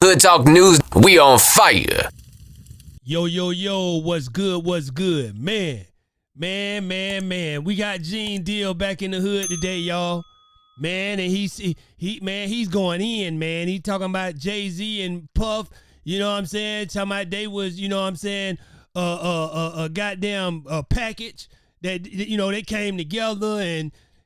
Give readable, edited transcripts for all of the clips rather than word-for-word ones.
Hood Talk News, we on fire. Yo, what's good? Man. We got Gene Deal back in the hood today, y'all. Man, and he's going in, man. He talking about Jay-Z and Puff, you know what I'm saying? Talking about they was, you know what I'm saying, a goddamn package that, you know, they came together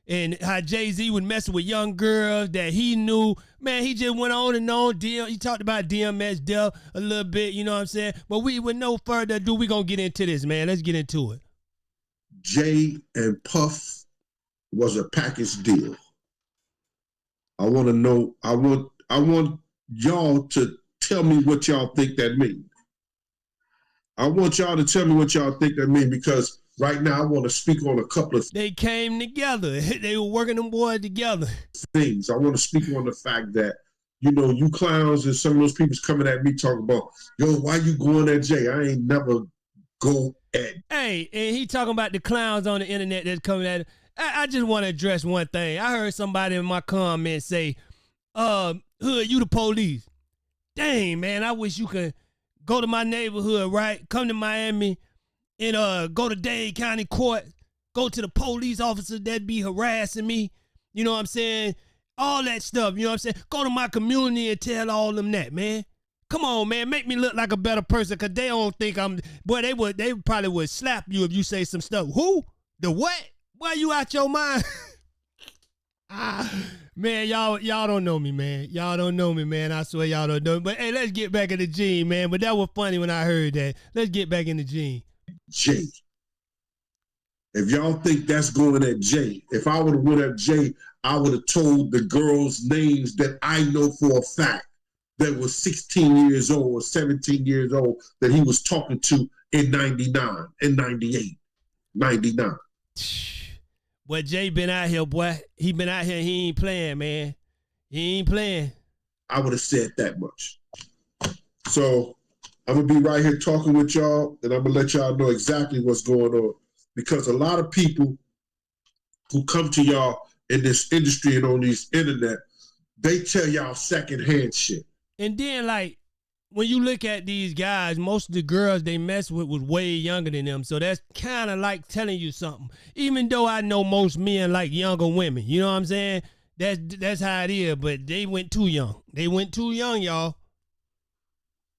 and how Jay-Z was messing with young girls that he knew. Man, he just went on and on. He talked about DMX death a little bit, you know what I'm saying? But with no further ado, we going to get into this, man. Let's get into it. Jay and Puff was a package deal. I want to know, I want y'all to tell me what y'all think that means. I want y'all to tell me what y'all think that means, because right now I want to speak on a couple of They came together. They were working them boys together. things. I want to speak on the fact that, you know, you clowns and some of those people's coming at me talking about, yo, why you going at Jay? I ain't never go at. Hey, and he talking about the clowns on the internet that's coming at it. I just want to address one thing. I heard somebody in my comments say, Hood, you the police. Dang, man, I wish you could go to my neighborhood, right? Come to Miami and go to Dade County Court, go to the police officer that be harassing me, you know what I'm saying? All that stuff, you know what I'm saying? Go to my community and tell all them that, man. Come on, man, make me look like a better person, because they don't think I'm, boy, they probably would slap you if you say some stuff. Who? The what? Why you out your mind? Man, y'all don't know me, man. Y'all don't know me, man. I swear y'all don't know me. But hey, let's get back into Gene, man. But that was funny when I heard that. Let's get back into Gene. Jay. If y'all think that's going at Jay, if I would have went at Jay, I would have told the girls' names that I know for a fact that was 16 years old or 17 years old that he was talking to in 99, in 98, 99. Boy, Jay been out here, boy. He been out here. He ain't playing, man. He ain't playing. I would have said that much. So I'm going to be right here talking with y'all, and I'm going to let y'all know exactly what's going on. Because a lot of people who come to y'all in this industry and on these internet, they tell y'all secondhand shit. And then, like, when you look at these guys, most of the girls they mess with was way younger than them. So that's kind of like telling you something. Even though I know most men like younger women. You know what I'm saying? That's how it is. But they went too young. They went too young, y'all.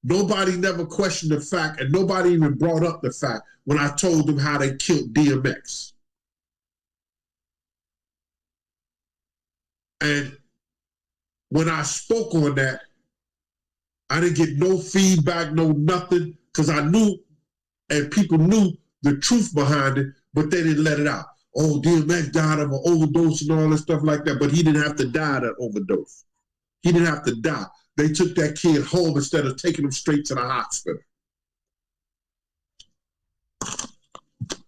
Nobody never questioned the fact, and nobody even brought up the fact when I told them how they killed DMX. And when I spoke on that, I didn't get no feedback, no nothing, because I knew, and people knew the truth behind it, but they didn't let it out. Oh, DMX died of an overdose and all that stuff like that, but he didn't have to die of that overdose. He didn't have to die. They took that kid home instead of taking him straight to the hospital.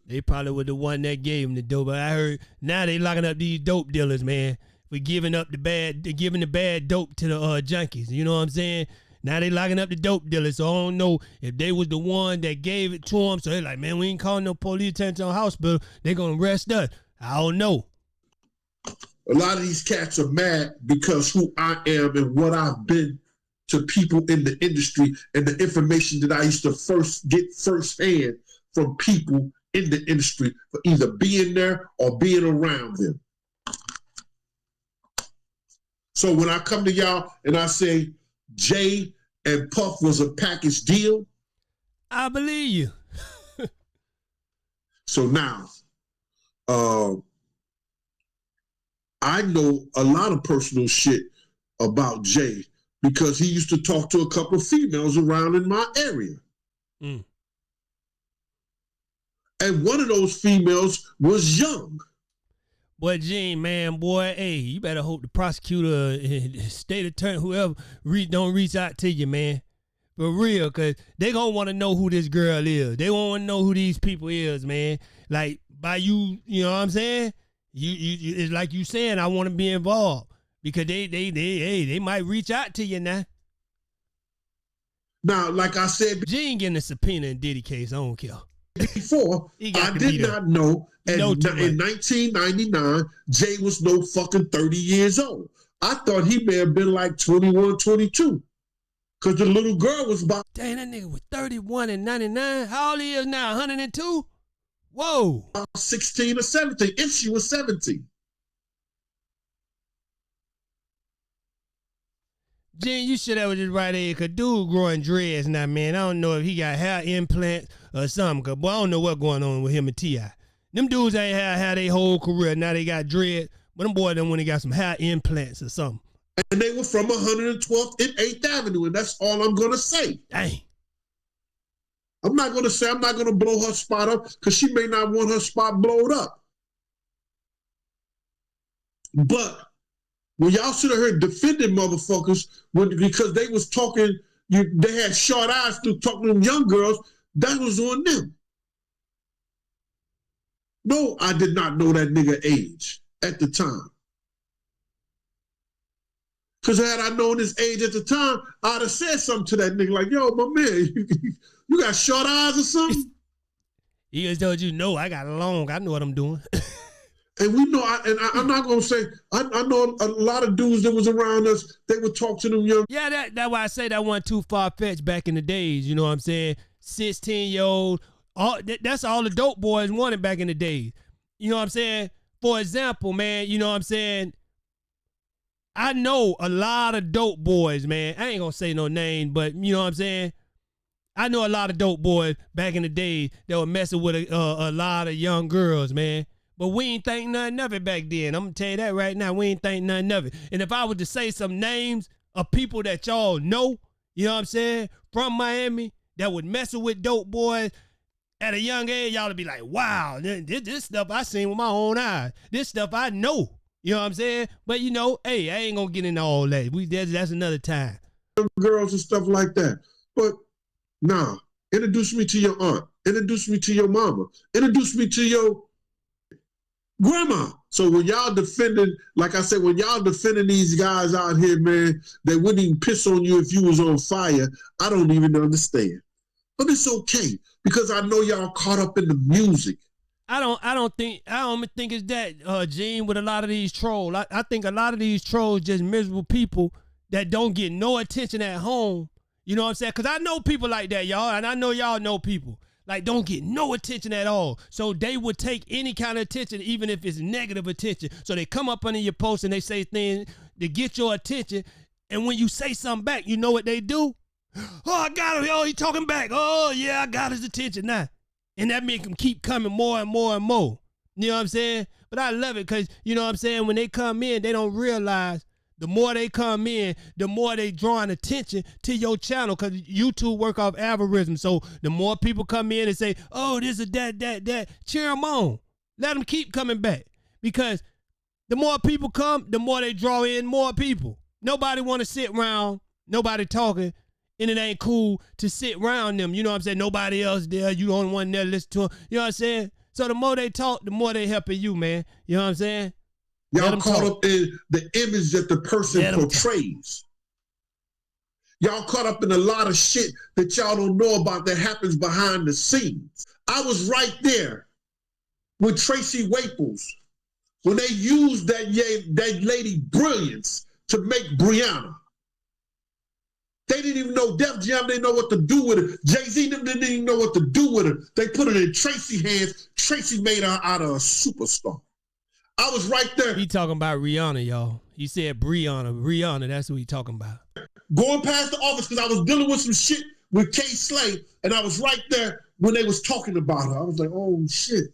They probably were the one that gave him the dope. But I heard now they locking up these dope dealers, man, for giving the bad dope to the junkies. You know what I'm saying? Now they locking up the dope dealers, so I don't know if they was the one that gave it to them. So they're like, man, we ain't calling no police attention on hospital. They gonna arrest us. I don't know. A lot of these cats are mad because who I am and what I've been to people in the industry and the information that I used to get firsthand from people in the industry for either being there or being around them. So when I come to y'all and I say Jay and Puff was a package deal, I believe you. So now, I know a lot of personal shit about Jay because he used to talk to a couple of females around in my area. Mm. And one of those females was young. Boy, Gene, man, boy, hey, you better hope the prosecutor, state attorney, whoever, don't reach out to you, man. For real, because they going to want to know who this girl is. They want to know who these people is, man. Like, by you, you know what I'm saying? You it's like you saying, I want to be involved. Because they might reach out to you now. Now, like I said, Gene getting a subpoena in Diddy case, I don't care. Before, I did not know. And in 1999, Jay was no fucking 30 years old. I thought he may have been like 21, 22. Because the little girl was about Dang, that nigga was 31 and 99. How old he is now? 102? Whoa. 16 or 17, if she was 17. Jen, you should have just right there. Cause dude growing dreads now, man. I don't know if he got hair implants or something. Cause boy, I don't know what's going on with him and T.I. Them dudes ain't had their whole career. Now they got dread. But them boys done when they got some hair implants or something. And they were from 112th and 8th Avenue, and that's all I'm gonna say. Dang. I'm not gonna blow her spot up because she may not want her spot blowed up. But when y'all should have heard defending motherfuckers because they was talking, they had short eyes through talking to them young girls, that was on them. No, I did not know that nigga age at the time. Because had I known his age at the time, I'd have said something to that nigga like, yo, my man, you got short eyes or something? He just told you, no, I got long. I know what I'm doing. And we know, I'm not going to say, I know a lot of dudes that was around us, they would talk to them young. Yeah, that's why I say that wasn't too far-fetched back in the days, you know what I'm saying? 16-year-old, that's all the dope boys wanted back in the days. You know what I'm saying? For example, man, you know what I'm saying? I know a lot of dope boys, man. I ain't gonna say no name, but you know what I'm saying? I know a lot of dope boys back in the day that were messing with a lot of young girls, man. But we ain't think nothing of it back then. I'm gonna tell you that right now. We ain't think nothing of it. And if I was to say some names of people that y'all know, you know what I'm saying, from Miami that would messing with dope boys at a young age, y'all would be like, wow, this stuff I seen with my own eyes. This stuff I know. You know what I'm saying? But you know, hey, I ain't gonna get into all that. That's another time. Girls and stuff like that. But nah, introduce me to your aunt. Introduce me to your mama. Introduce me to your grandma. So when y'all defending, like I said, when y'all defending these guys out here, man, they wouldn't even piss on you if you was on fire. I don't even understand. But it's okay because I know y'all caught up in the music. I don't think it's that, Gene, with a lot of these trolls. I think a lot of these trolls just miserable people that don't get no attention at home. You know what I'm saying? Because I know people like that, y'all, and I know y'all know people like don't get no attention at all. So they would take any kind of attention, even if it's negative attention. So they come up under your post and they say things to get your attention. And when you say something back, you know what they do? Oh, I got him. Oh, he talking back. Oh, yeah, I got his attention now. And that make them keep coming more and more and more. You know what I'm saying? But I love it because, you know what I'm saying, when they come in, they don't realize the more they come in, the more they drawing attention to your channel because YouTube work off algorithms. So the more people come in and say, oh, this is that, cheer them on. Let them keep coming back because the more people come, the more they draw in more people. Nobody want to sit around, nobody talking, and it ain't cool to sit around them. You know what I'm saying? Nobody else there. You the only one there listen to them. You know what I'm saying? So the more they talk, the more they helping you, man. You know what I'm saying? Y'all caught up in the image that the person portrays. Y'all caught up in a lot of shit that y'all don't know about that happens behind the scenes. I was right there with Tracy Waples when they used that lady Brilliance to make Brianna. They didn't even know Def Jam didn't know what to do with her. Jay-Z didn't even know what to do with her. They put it in Tracy's hands. Tracy made her out of a superstar. I was right there. He talking about Rihanna, y'all. He said Rihanna, that's who he talking about. Going past the office because I was dealing with some shit with Kay Slay, and I was right there when they was talking about her. I was like, oh, shit.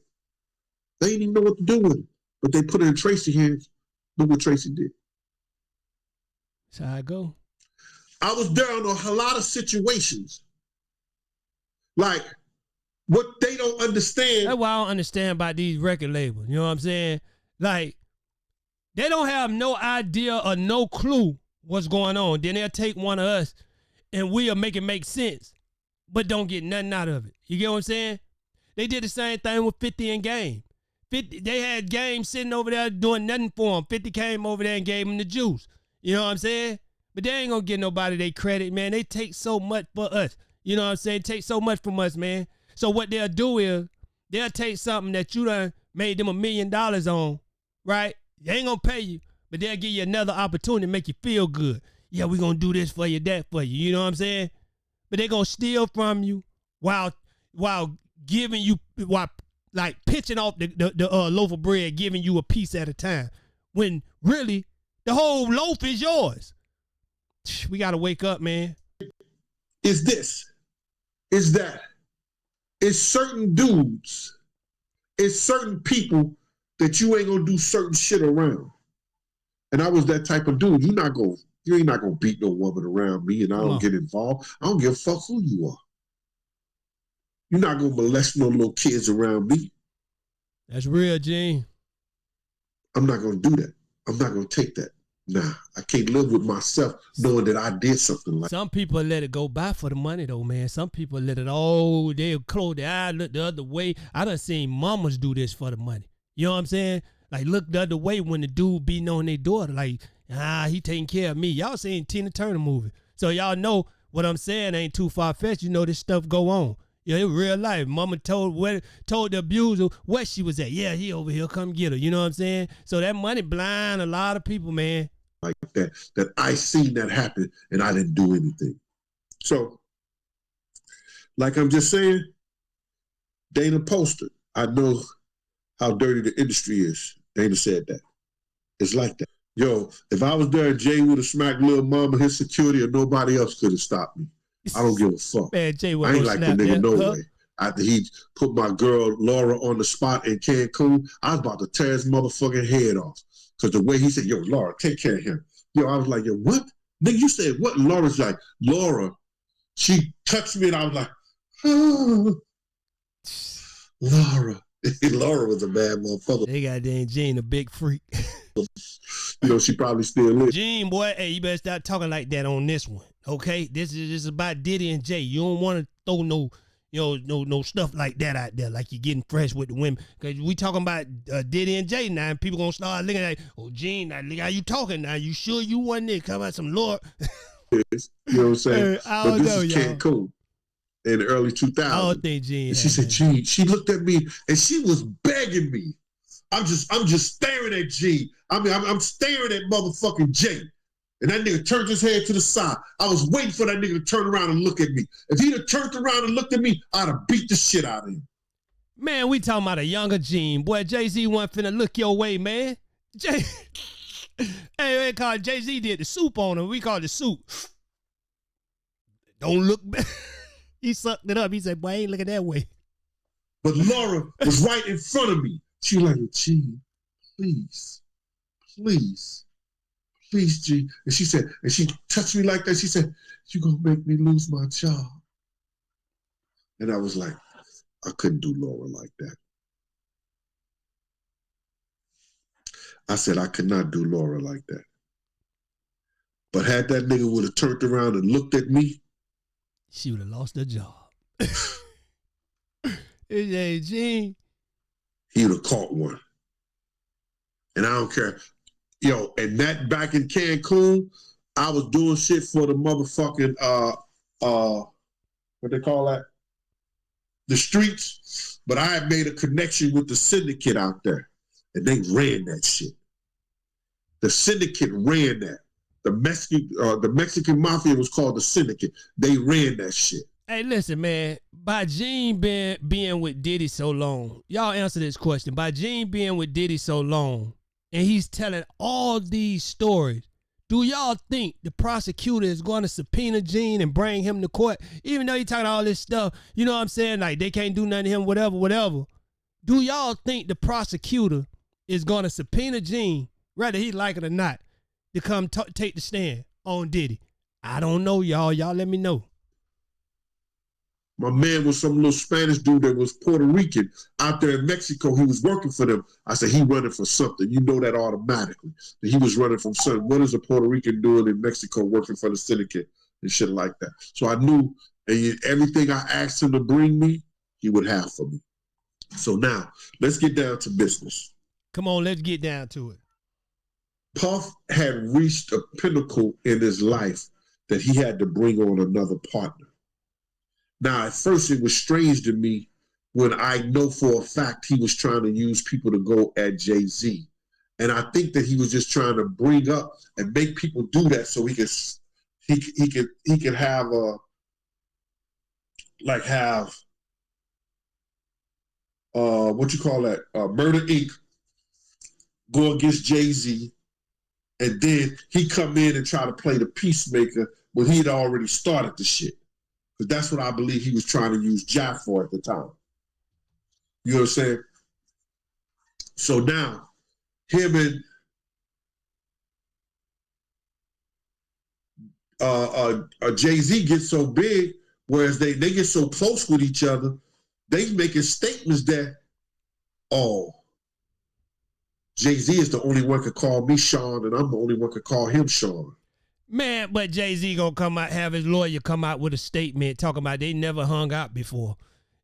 They didn't even know what to do with it. But they put it in Tracy's hands. Look what Tracy did. That's how I go. I was there on a lot of situations. Like, what they don't understand. That's what I don't understand about these record labels. You know what I'm saying? Like, they don't have no idea or no clue what's going on. Then they'll take one of us and we'll make it make sense, but don't get nothing out of it. You get what I'm saying? They did the same thing with 50 and Game. 50, they had Game sitting over there doing nothing for them. 50 came over there and gave them the juice. You know what I'm saying? But they ain't gonna get nobody they credit, man. They take so much for us. You know what I'm saying? Take so much from us, man. So what they'll do is they'll take something that you done made them $1 million on, right? They ain't gonna pay you, but they'll give you another opportunity to make you feel good. yeah, we gonna do this for you, that for you. You know what I'm saying? But they gonna steal from you while giving you, while like pitching off the loaf of bread, giving you a piece at a time. When really the whole loaf is yours. We gotta wake up, man. Is this, is that, it's certain dudes, it's certain people that you ain't gonna do certain shit around. And I was that type of dude. You ain't not gonna beat no woman around me, and I don't get involved. I don't give a fuck who you are. You're not gonna molest no little kids around me. That's real, Gene. I'm not gonna do that. I'm not gonna take that. Nah, I can't live with myself knowing that I did something like that. Some people let it go by for the money though, man. Some people let it, they'll close their eye, look the other way. I done seen mamas do this for the money. You know what I'm saying? Like look the other way when the dude beating on their daughter. Like, he taking care of me. Y'all seen Tina Turner movie. So y'all know what I'm saying ain't too far-fetched. You know this stuff go on. Yeah, in real life. Mama told the abuser where she was at. Yeah, he over here, come get her. You know what I'm saying? So that money blind a lot of people, man. Like that I seen that happen and I didn't do anything. So, like I'm just saying, Dana posted, I know how dirty the industry is. Dana said that. It's like that. Yo, if I was there, Jay would have smacked Lil Mama, his security, or nobody else could have stopped me. I don't give a fuck. Man, Jay I ain't like the nigga no way. After he put my girl Laura on the spot in Cancun, I was about to tear his motherfucking head off. Because the way he said, yo, Laura, take care of him. Yo, I was like, yo, what? Nigga, you said what? Laura's like, Laura, she touched me and I was like, oh, Laura. Laura was a bad motherfucker. They got damn Gene, a big freak. You know, she probably still is. Gene, boy, hey, you better stop talking like that on this one, okay? This is about Diddy and Jay. You don't want to throw no stuff like that out there, like you're getting fresh with the women. Because we talking about Diddy and Jay now, and people going to start looking like, oh, Gene, now look how you talking now. You sure you wasn't there? Come out some Lord. You know what I'm saying? I but don't this know, is y'all. Cancun in the early 2000s. I don't think Gene. And she said, Gene, she looked at me and she was begging me. I'm just staring at G. I mean, I'm staring at motherfucking Jay. And that nigga turned his head to the side. I was waiting for that nigga to turn around and look at me. If he'd have turned around and looked at me, I'd have beat the shit out of him. Man, we talking about a younger Gene. Boy, Jay-Z wasn't finna look your way, man. Hey, they call Jay-Z did the soup on him. We call it the soup. Don't look back. He sucked it up. He said, boy, I ain't looking that way. But Laura was right in front of me. She was like, Gene, please, G. And she said, and she touched me like that. She said, you gonna make me lose my job. And I was like, I couldn't do Laura like that. I said, I could not do Laura like that. But had that nigga would have turned around and looked at me, she would have lost her job. Hey, Gene. He would have caught one. And I don't care. Yo, and that back in Cancun, I was doing shit for the motherfucking, what they call that? The streets. But I had made a connection with the syndicate out there. And they ran that shit. The syndicate ran that. The Mexican mafia was called the syndicate. They ran that shit. Hey, listen, man. By Gene being with Diddy so long, y'all answer this question. By Gene being with Diddy so long, and he's telling all these stories, do y'all think the prosecutor is going to subpoena Gene and bring him to court? Even though he talking all this stuff, you know what I'm saying? Like, they can't do nothing to him, whatever. Do y'all think the prosecutor is going to subpoena Gene, whether he like it or not, to come take the stand on Diddy? I don't know, y'all. Y'all let me know. My man was some little Spanish dude that was Puerto Rican out there in Mexico. He was working for them. I said, he running for something. You know that automatically. That he was running from something. What is a Puerto Rican doing in Mexico working for the syndicate and shit like that? So I knew everything I asked him to bring me, he would have for me. So now, let's get down to business. Come on, let's get down to it. Puff had reached a pinnacle in his life that he had to bring on another partner. Now, at first, it was strange to me when I know for a fact he was trying to use people to go at Jay-Z. And I think that he was just trying to bring up and make people do that so he could he could have what you call that, Murder Inc. go against Jay-Z, and then he come in and try to play the peacemaker when he had already started the shit. Because that's what I believe he was trying to use Jack for at the time. You know what I'm saying? So now, him and Jay-Z get so big, whereas they get so close with each other, they making statements that, oh, Jay-Z is the only one could call me Sean, and I'm the only one could call him Sean. Man, but Jay-Z gonna come out, have his lawyer come out with a statement talking about they never hung out before.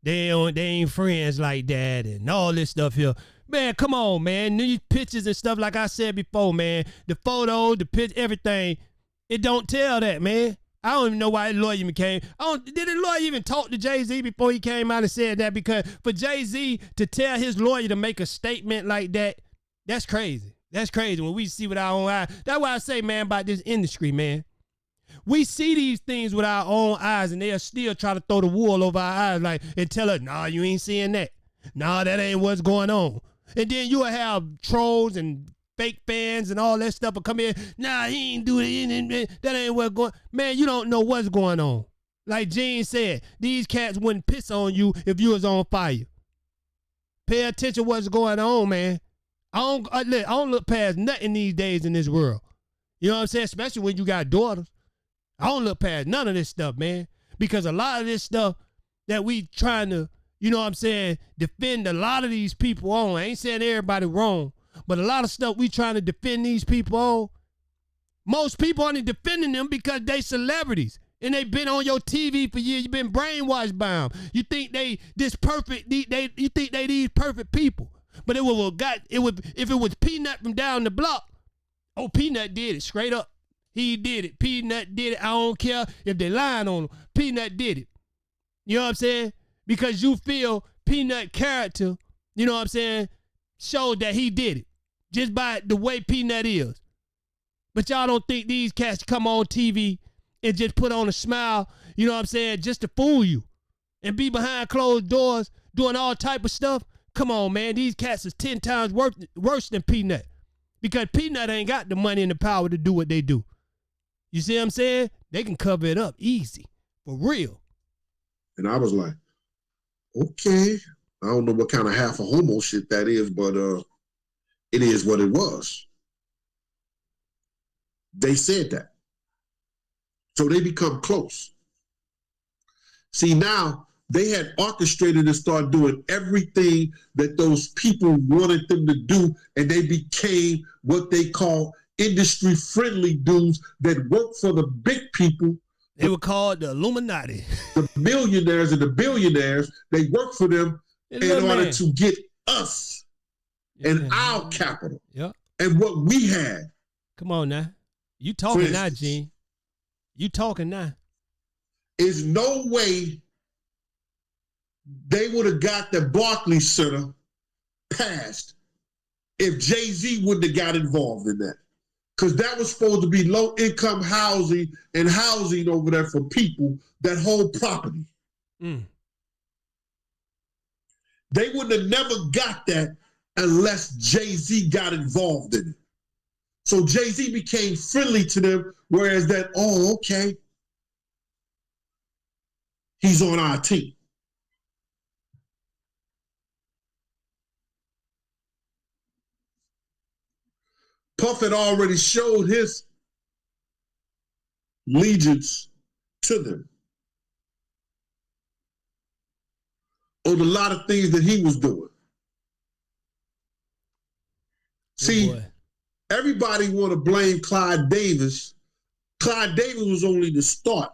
They ain't friends like that and all this stuff here. Man, come on, man. These pictures and stuff, like I said before, man. The photos, the pitch, everything, it don't tell that, man. I don't even know why the lawyer even came. Did the lawyer even talk to Jay-Z before he came out and said that? Because for Jay-Z to tell his lawyer to make a statement like that, that's crazy. That's crazy when we see with our own eyes. That's why I say, man, about this industry, man. We see these things with our own eyes, and they'll still try to throw the wool over our eyes, like, and tell us, nah, you ain't seeing that. Nah, that ain't what's going on. And then you'll have trolls and fake fans and all that stuff will come in. Nah, he ain't do it. That ain't what's going on. Man, you don't know what's going on. Like Gene said, these cats wouldn't piss on you if you was on fire. Pay attention to what's going on, man. I don't look past nothing these days in this world. You know what I'm saying? Especially when you got daughters. I don't look past none of this stuff, man. Because a lot of this stuff that we trying to, you know what I'm saying, defend a lot of these people on. I ain't saying everybody wrong, but a lot of stuff we trying to defend these people on. Most people only defending them because they celebrities. And they've been on your TV for years. You've been brainwashed by them. You think they this perfect, you think they these perfect people. But if it was Peanut from down the block, oh, Peanut did it straight up. He did it. Peanut did it. I don't care if they lying on him. Peanut did it. You know what I'm saying? Because you feel Peanut character, you know what I'm saying, showed that he did it just by the way Peanut is. But y'all don't think these cats come on TV and just put on a smile, you know what I'm saying, just to fool you and be behind closed doors doing all type of stuff? Come on, man. These cats is 10 times worse than Peanut because Peanut ain't got the money and the power to do what they do. You see what I'm saying? They can cover it up easy, for real. And I was like, okay. I don't know what kind of half a homo shit that is, but it is what it was. They said that. So they become close. See, now they had orchestrated and started doing everything that those people wanted them to do, and they became what they call industry-friendly dudes that work for the big people. They were called the Illuminati. The millionaires and the billionaires, they work for them in order to get us and our capital and what we had. Come on now. You talking now, Gene. You talking now. There's no way they would have got the Barclays Center passed if Jay-Z wouldn't have got involved in that. Because that was supposed to be low-income housing and housing over there for people that hold property. They would have never got that unless Jay-Z got involved in it. So Jay-Z became friendly to them, whereas that, oh, okay, he's on our team. Puff had already showed his allegiance to them on a lot of things that he was doing. See, everybody want to blame Clyde Davis. Clyde Davis was only the start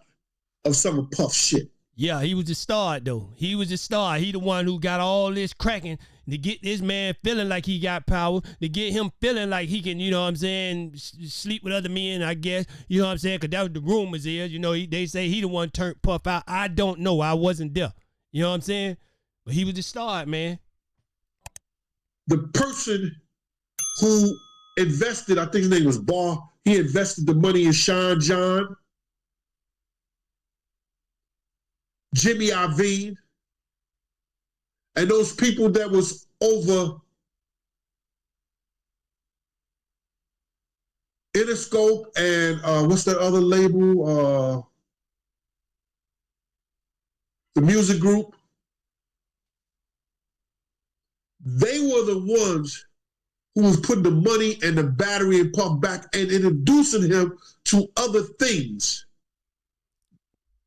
of some of Puff's shit. Yeah, he was the star, though. He was the star. He the one who got all this cracking to get this man feeling like he got power, to get him feeling like he can, you know what I'm saying, sleep with other men, I guess. You know what I'm saying? Because that was the rumors is, you know, they say he the one turned Puff out. I don't know. I wasn't there. You know what I'm saying? But he was the star, man. The person who invested, I think his name was Barr, he invested the money in Sean John. Jimmy Iovine, and those people that was over Interscope and what's that other label? The music group. They were the ones who was putting the money and the battery and pump back and introducing him to other things.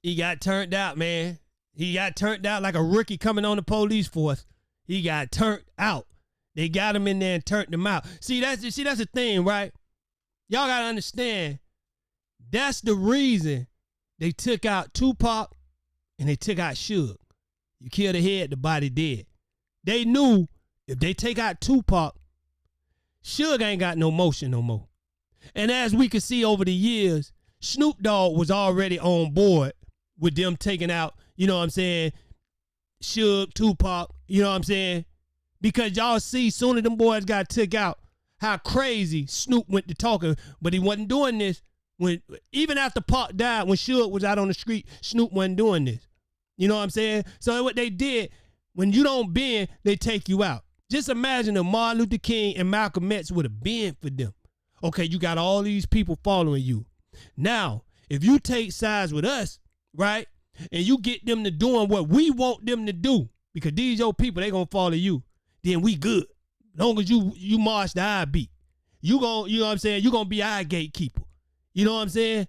He got turned out, man. He got turned out like a rookie coming on the police force. He got turned out. They got him in there and turned him out. See, that's the thing, right? Y'all gotta understand. That's the reason they took out Tupac and they took out Suge. You kill the head, the body dead. They knew if they take out Tupac, Suge ain't got no motion no more. And as we could see over the years, Snoop Dogg was already on board with them taking out, you know what I'm saying, Suge, Tupac, you know what I'm saying? Because y'all see, soon as them boys got took out, how crazy Snoop went to talking, but he wasn't doing this. When even after Pac died, when Suge was out on the street, Snoop wasn't doing this. You know what I'm saying? So what they did, when you don't bend, they take you out. Just imagine if Martin Luther King and Malcolm X would have been for them. Okay, you got all these people following you. Now, if you take sides with us, right, and you get them to doing what we want them to do, because these your people, they gonna follow you, then we good. As long as you march the eye beat. You know what I'm saying? You gonna be our gatekeeper. You know what I'm saying?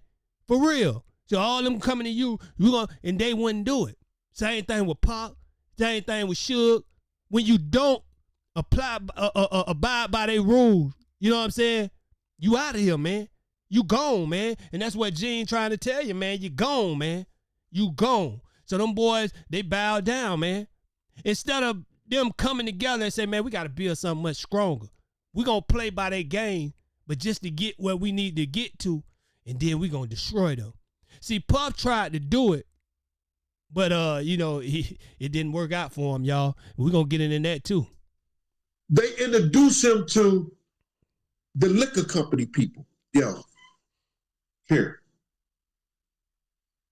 For real. So all them coming to you and they wouldn't do it. Same thing with Pac, same thing with Suge. When you don't abide by their rules, you know what I'm saying? You out of here, man. You gone, man. And that's what Gene trying to tell you, man. You gone, man. You gone. So them boys, they bow down, man. Instead of them coming together and say, man, we got to build something much stronger. We're going to play by their game, but just to get where we need to get to, and then we're going to destroy them. See, Puff tried to do it, but, it didn't work out for him, y'all. We're going to get into that, too. They introduced him to the liquor company people. Yo, here.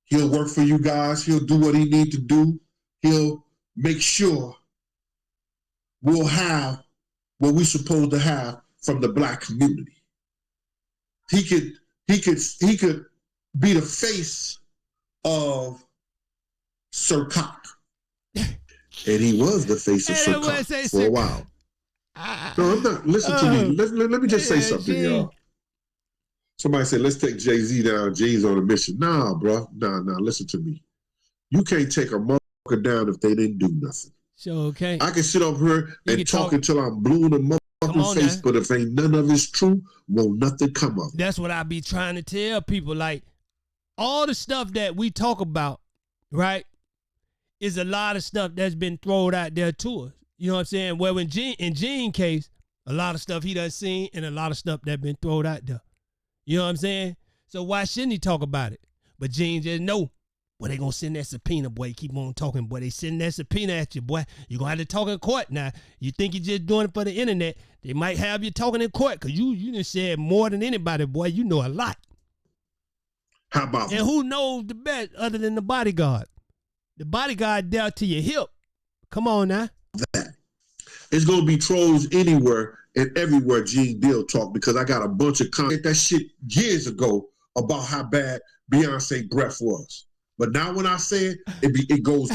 He'll work for you guys. He'll do what he need to do. He'll make sure we'll have what we're supposed to have from the black community. He could be the face of Sir Cock. And he was the face of Sir Cock for a while. No, I'm not. Listen to me. Let me just say something, y'all. Somebody said, let's take Jay-Z down. Jay's on a mission. Nah, bro. Nah. Listen to me. You can't take a motherfucker down if they didn't do nothing. Sure, okay. I can sit up here and talk until I'm blue in the motherfucking face, now. But if ain't none of it's true, won't nothing come of it. That's what I be trying to tell people. Like, all the stuff that we talk about, right, is a lot of stuff that's been thrown out there to us. You know what I'm saying? Well, in Gene case, a lot of stuff he done seen and a lot of stuff that been thrown out there. You know what I'm saying? So why shouldn't he talk about it? But Gene just know, boy, they gonna send that subpoena, boy. Keep on talking, boy. They send that subpoena at you, boy. You gonna have to talk in court now. You think you're just doing it for the internet. They might have you talking in court because you done said more than anybody, boy. You know a lot. How about And who knows the best other than the bodyguard? The bodyguard down to your hip. Come on now. That. It's gonna be trolls anywhere and everywhere Gene Deal talk because I got a bunch of content that shit years ago about how bad Beyonce breath was. But now when I say it, it goes.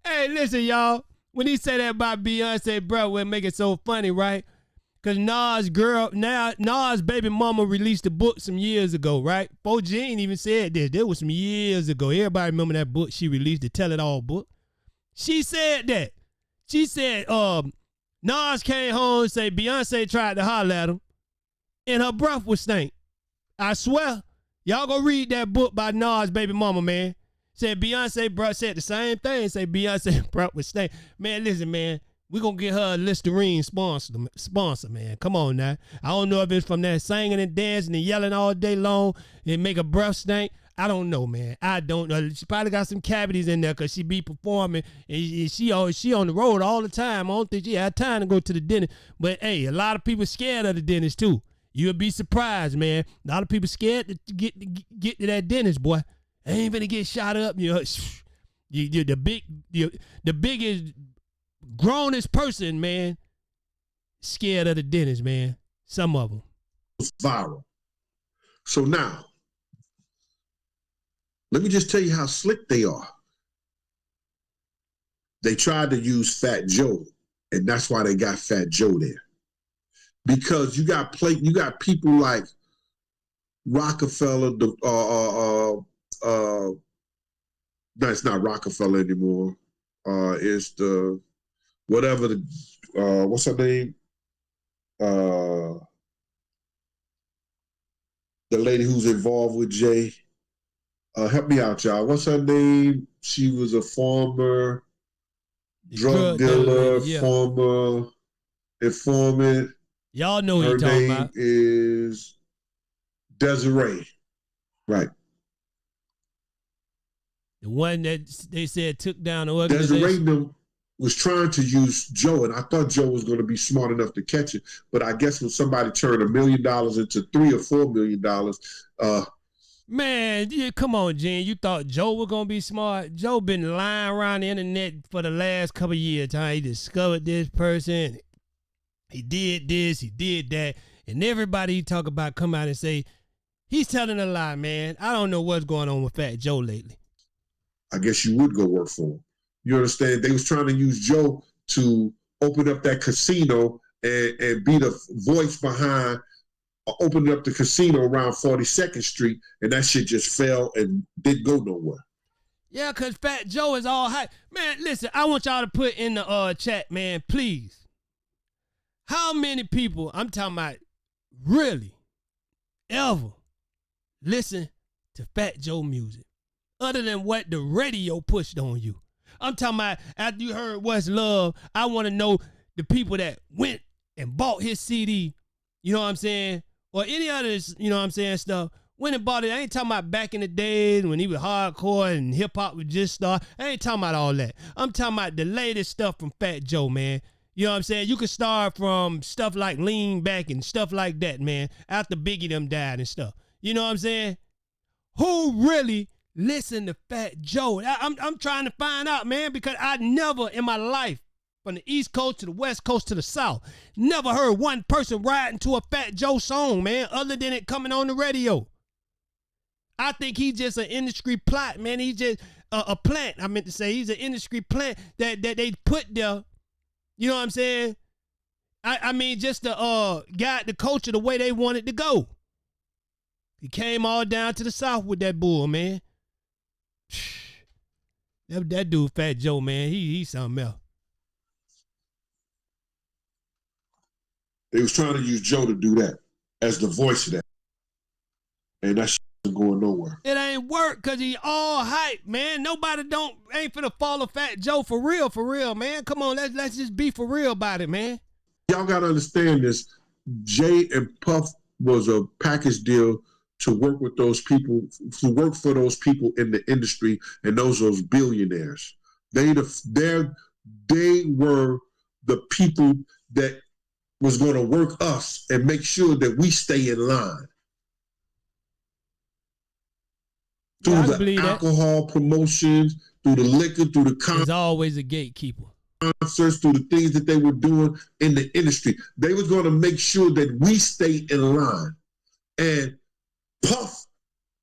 Hey, listen, y'all. When he said that about Beyonce breath, would make it so funny, right? Because Nas' baby mama released a book some years ago, right? Before Gene even said this. There was some years ago. Everybody remember that book she released, the Tell It All book. She said that. She said, Nas came home and said Beyonce tried to holler at him and her breath was stank. I swear. Y'all go read that book by Nas' baby mama, man. Said Beyonce breath said the same thing. Say Beyonce breath was stank. Man, listen, man. We gonna get her a Listerine sponsor, man. Come on now. I don't know if it's from that singing and dancing and yelling all day long and make her breath stink. I don't know, man. I don't know. She probably got some cavities in there because she be performing and she on the road all the time. I don't think she had time to go to the dentist. But hey, a lot of people scared of the dentist too. You'll be surprised, man. A lot of people scared to get to that dentist, boy. I ain't gonna get shot up. You know, You the biggest, grownest person, man, scared of the dentist, man. Some of them. Viral. So now, let me just tell you how slick they are. They tried to use Fat Joe, and that's why they got Fat Joe there. Because you got people like Rockefeller, no, it's not Rockefeller anymore. It's the whatever the what's her name? The lady who's involved with Jay. Help me out, y'all. What's her name? She was a former drug dealer, yeah. former informant. Y'all know what you're talking about. Her name is Desiree. Right. The one that they said took down the organization. Desiree was trying to use Joe, and I thought Joe was going to be smart enough to catch it. But I guess when somebody turned $1 million into $3 or $4 million, man, yeah, come on, Jen. You thought Joe was gonna be smart? Joe been lying around the internet for the last couple of years. How he discovered this person, he did this, he did that, and everybody he talk about come out and say he's telling a lie, man. I don't know what's going on with Fat Joe lately. I guess you would go work for him. You understand? They was trying to use Joe to open up that casino and be the voice behind opening up the casino around 42nd Street, and that shit just fell and didn't go nowhere. Yeah, because Fat Joe is all hype. Man, listen, I want y'all to put in the chat, man, please. How many people, I'm talking about really, ever listen to Fat Joe music other than what the radio pushed on you? I'm talking about after you heard What's Love, I want to know the people that went and bought his CD, you know what I'm saying? Or any other, you know what I'm saying, stuff. Went and bought it. I ain't talking about back in the days when he was hardcore and hip hop was just start. I ain't talking about all that. I'm talking about the latest stuff from Fat Joe, man. You know what I'm saying? You could start from stuff like Lean Back and stuff like that, man, after Biggie them died and stuff. You know what I'm saying? Who really listened to Fat Joe? I'm trying to find out, man, because I never in my life, from the East Coast to the West Coast to the South, never heard one person riding to a Fat Joe song, man, other than it coming on the radio. I think he's just an industry plot, man. He's just a plant. I meant to say he's an industry plant that they put there. You know what I'm saying? I mean, just to guide the culture the way they want it to go. He came all down to the South with that bull, man. That dude, Fat Joe, man, he's something else. They was trying to use Joe to do that as the voice of that. And that shit isn't going nowhere. It ain't work because he all hype, man. Nobody ain't finna follow Fat Joe for real, man. Come on, let's just be for real about it, man. Y'all gotta understand this. Jay and Puff was a package deal to work with those people, to work for those people in the industry and those billionaires. They were the people that was going to work us and make sure that we stay in line. Through the alcohol promotions, through the liquor, through the There's always a gatekeeper. Concerts, through the things that they were doing in the industry. They was going to make sure that we stay in line. And Puff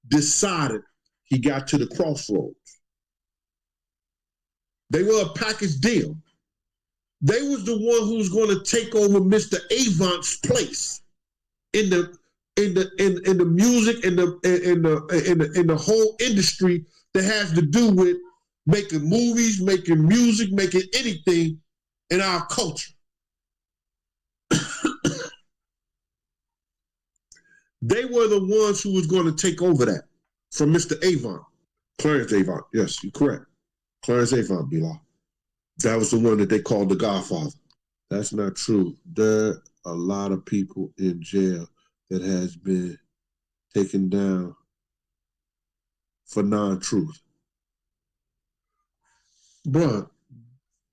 decided he got to the crossroads. They were a package deal. They was the one who was going to take over Mr. Avant's place in the music in the whole industry that has to do with making movies, making music, making anything in our culture. They were the ones who was going to take over that from Mr. Avant. Clarence Avant, yes, you're correct. Clarence Avant, Bilal. That was the one that they called the Godfather. That's not true. There are a lot of people in jail that has been taken down for non-truth. Bruh,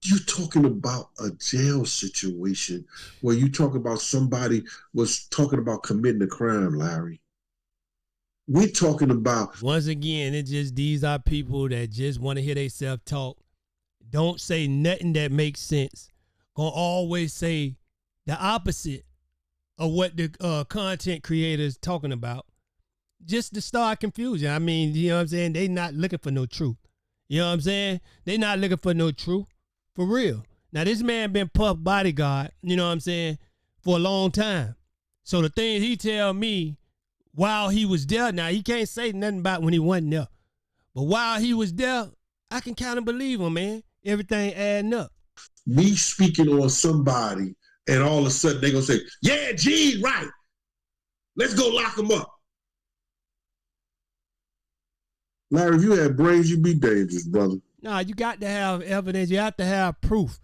you talking about a jail situation where you talking about somebody was talking about committing a crime, Larry. we're talking about. Once again, it's just these are people that just want to hear themselves talk. Don't say nothing that makes sense. Gonna always say the opposite of what the content creator is talking about. Just to start confusion. I mean, you know what I'm saying? They not looking for no truth. You know what I'm saying? They not looking for no truth. For real. Now, this man been Puff bodyguard, you know what I'm saying, for a long time. So the things he tell me while he was there, now he can't say nothing about when he wasn't there. But while he was there, I can kind of believe him, man. Everything adding up. Me speaking on somebody, and all of a sudden they gonna say, yeah, G, right. Let's go lock him up. Larry, if you had brains, you'd be dangerous, brother. Nah, you got to have evidence. You have to have proof.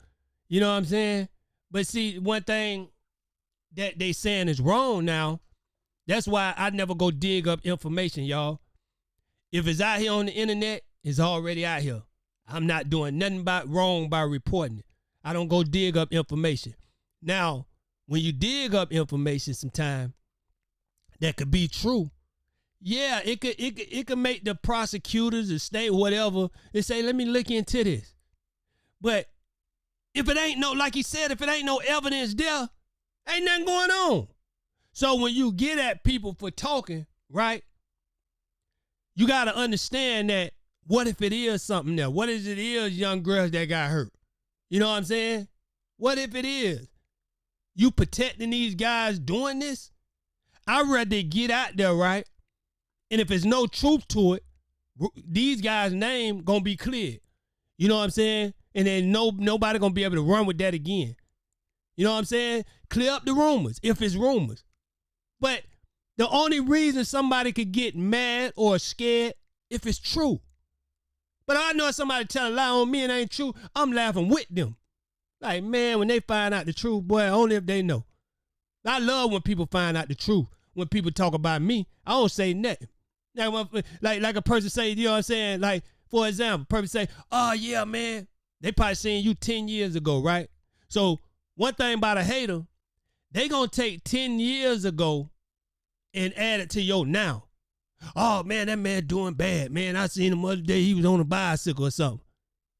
You know what I'm saying? But see, one thing that they saying is wrong now, that's why I never go dig up information, y'all. If it's out here on the internet, it's already out here. I'm not doing nothing wrong by reporting it. I don't go dig up information. Now, when you dig up information sometime that could be true, yeah, it could make the prosecutors, the state, whatever, and say, let me look into this. But if it ain't no, like he said, if it ain't no evidence there, ain't nothing going on. So when you get at people for talking, right, you got to understand that what if it is something there? What if it is young girls that got hurt? You know what I'm saying? What if it is? You protecting these guys doing this? I'd rather get out there, right? And if there's no truth to it, these guys' name gonna be cleared. You know what I'm saying? And then nobody gonna be able to run with that again. You know what I'm saying? Clear up the rumors, if it's rumors. But the only reason somebody could get mad or scared if it's true. But I know if somebody tell a lie on me and it ain't true, I'm laughing with them. Like, man, when they find out the truth, boy, only if they know. I love when people find out the truth. When people talk about me, I don't say nothing. Like a person say, you know what I'm saying? Like, for example, a person say, oh, yeah, man. They probably seen you 10 years ago, right? So one thing about a hater, they gonna take 10 years ago and add it to your now. Oh, man, that man doing bad. Man, I seen him the other day. He was on a bicycle or something.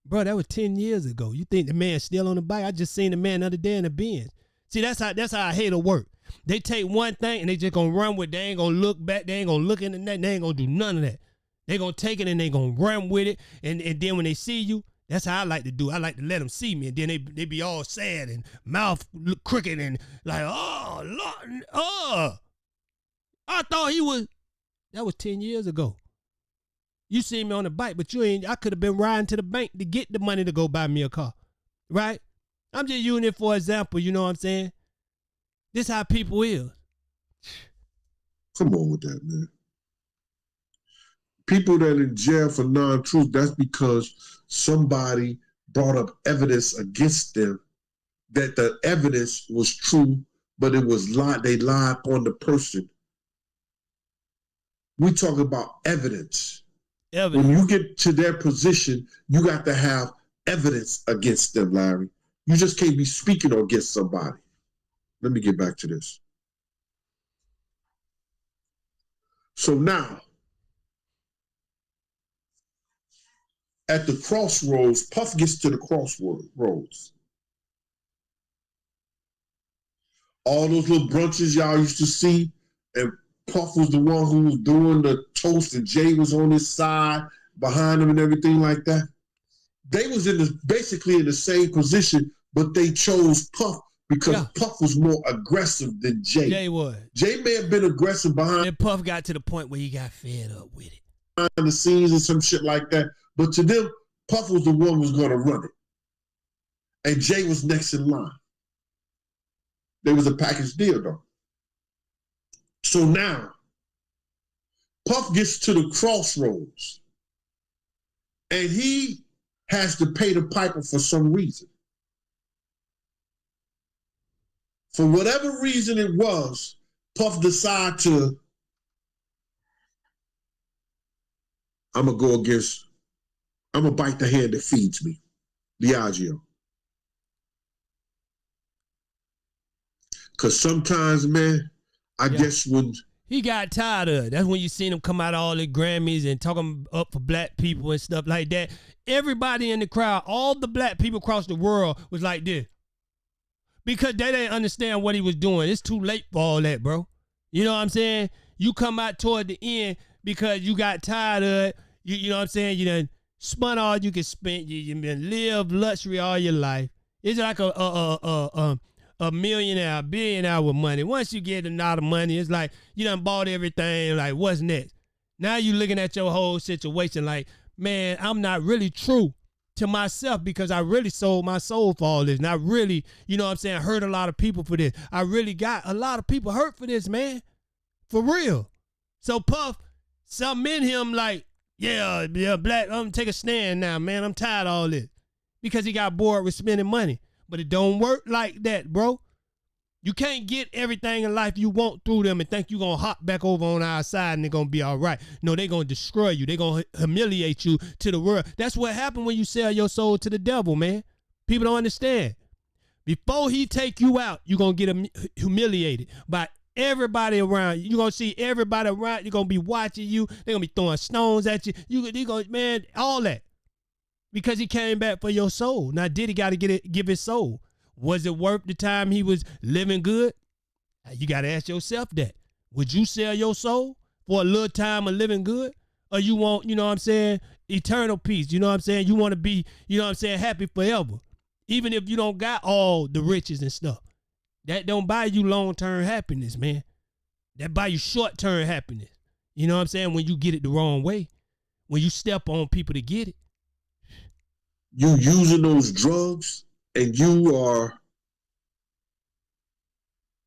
Bro, that was 10 years ago. You think the man's still on the bike? I just seen the man the other day in the Benz. See, that's how a hater work. They take one thing and they just gonna run with it. They ain't gonna look back. They ain't gonna look in the net. They ain't gonna do none of that. They gonna take it and they gonna run with it. And then when they see you, that's how I like to do. I like to let them see me. And then they be all sad and mouth crooked and like, oh, Lord, I thought he was. That was 10 years ago. You see me on the bike, but you ain't. I could have been riding to the bank to get the money to go buy me a car. Right? I'm just using it for example, you know what I'm saying? This how people is. Come on with that, man. People that in jail for non-truth, that's because somebody brought up evidence against them that the evidence was true, but it was lied. They lied on the person. We talk about evidence. When you get to their position, you got to have evidence against them, Larry. You just can't be speaking against somebody. Let me get back to this. So now, at the crossroads, Puff gets to the crossroads. All those little brunches y'all used to see, and Puff was the one who was doing the toast, and Jay was on his side behind him and everything like that. They was basically in the same position, but they chose Puff because Puff was more aggressive than Jay. Jay was. Jay may have been aggressive behind. And Puff got to the point where he got fed up with it. Behind the scenes and some shit like that. But to them, Puff was the one who was going to run it. And Jay was next in line. There was a package deal, though. So now, Puff gets to the crossroads. And he has to pay the piper for some reason. For whatever reason it was, Puff decided to, I'm going to bite the hand that feeds me, Diageo. Because sometimes, man, I guess when He got tired of it. That's when you seen him come out of all the Grammys and talking up for black people and stuff like that. Everybody in the crowd, all the black people across the world was like this. Because they didn't understand what he was doing. It's too late for all that, bro. You know what I'm saying? You come out toward the end because you got tired of it. You know what I'm saying? You done spun all you can spend. You been live luxury all your life. It's like a millionaire, a billionaire with money. Once you get a lot of money, it's like you done bought everything. Like, what's next? Now you looking at your whole situation like, man, I'm not really true to myself because I really sold my soul for all this. And I really, you know what I'm saying, hurt a lot of people for this. I really got a lot of people hurt for this, man. For real. So Puff, something in him like, yeah, black, I'm gonna take a stand now, man. I'm tired of all this. Because he got bored with spending money. But it don't work like that, bro. You can't get everything in life you want through them and think you're going to hop back over on our side and they're going to be all right. No, they're going to destroy you. They're going to humiliate you to the world. That's what happened when you sell your soul to the devil, man. People don't understand. Before he take you out, you're going to get humiliated by everybody around you. You're going to see everybody around. You're going to be watching you. They're going to be throwing stones at you. They're going to, man, all that. Because he came back for your soul. Now, Diddy got to give his soul. Was it worth the time he was living good? You got to ask yourself that. Would you sell your soul for a little time of living good? Or you want, you know what I'm saying, eternal peace? You know what I'm saying? You want to be, you know what I'm saying, happy forever. Even if you don't got all the riches and stuff. That don't buy you long-term happiness, man. That buy you short-term happiness. You know what I'm saying? When you get it the wrong way. When you step on people to get it. You using those drugs and you are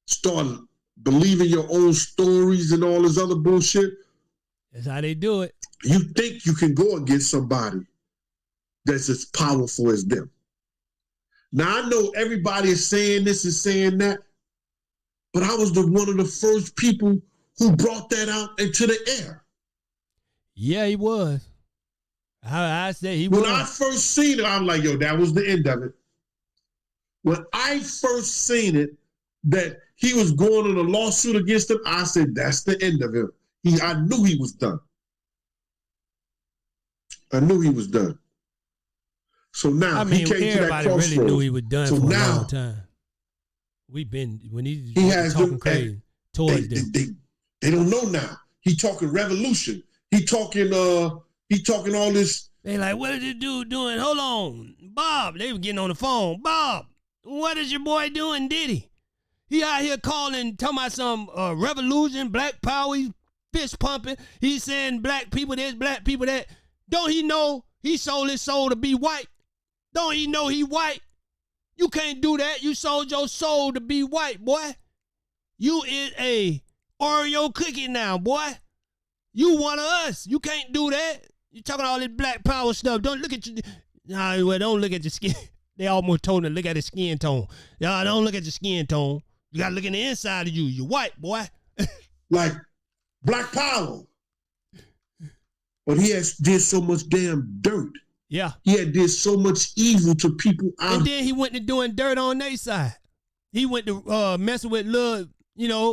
starting believing your own stories and all this other bullshit. That's how they do it. You think you can go against somebody that's as powerful as them. Now, I know everybody is saying this and saying that, but I was one of the first people who brought that out into the air. Yeah, he was. I said he was. When I first seen it, I'm like, yo, that was the end of it. When I first seen it, that he was going on a lawsuit against him, I said, that's the end of him. I knew he was done. I knew he was done. So now he came to that crossroads. Everybody really knew he was done so for now, a long time. We've been, when he has talking them, crazy towards them. They don't know now. He talking revolution. He talking all this. They like, what is this dude doing? Hold on. Bob, they were getting on the phone. Bob, what is your boy doing, Diddy? He out here calling, talking about some revolution, black power, he's fist pumping. He's saying black people this, black people that. Don't he know he sold his soul to be white? Don't he know he white? You can't do that. You sold your soul to be white, boy. You is a Oreo cookie now, boy. You one of us. You can't do that. You talking all this black power stuff. Don't look at your, don't look at your skin. They almost told him to look at his skin tone. Y'all don't look at your skin tone. You gotta look in the inside of you. You're white, boy. Like black power. But he has did so much damn dirt. Yeah. He had did so much evil to people out. And then he went to doing dirt on their side. He went to messing with little,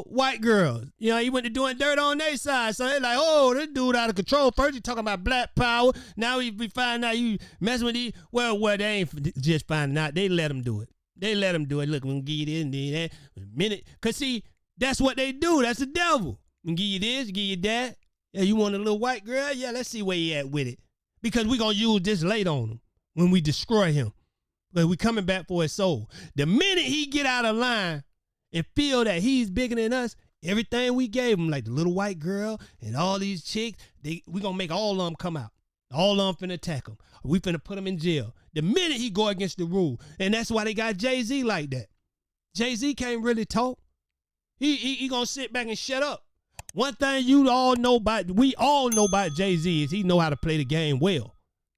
white girls. He went to doing dirt on their side. So they're like, oh, this dude out of control. First he talking about black power. Now we find out you messing with these. Well, they ain't just finding out. They let him do it. Look, we're going to give you this and that. A minute. Because see, that's what they do. That's the devil. We give you this, give you that. Yeah, you want a little white girl? Yeah, let's see where he at with it. Because we're going to use this later on him when we destroy him. But we coming back for his soul. The minute he get out of line and feel that he's bigger than us, everything we gave him, like the little white girl and all these chicks, we going to make all of them come out. All of them finna attack him. We finna put him in jail. The minute he go against the rule. And that's why they got Jay-Z like that. Jay-Z can't really talk. He going to sit back and shut up. One thing we all know about Jay-Z is he know how to play the game well.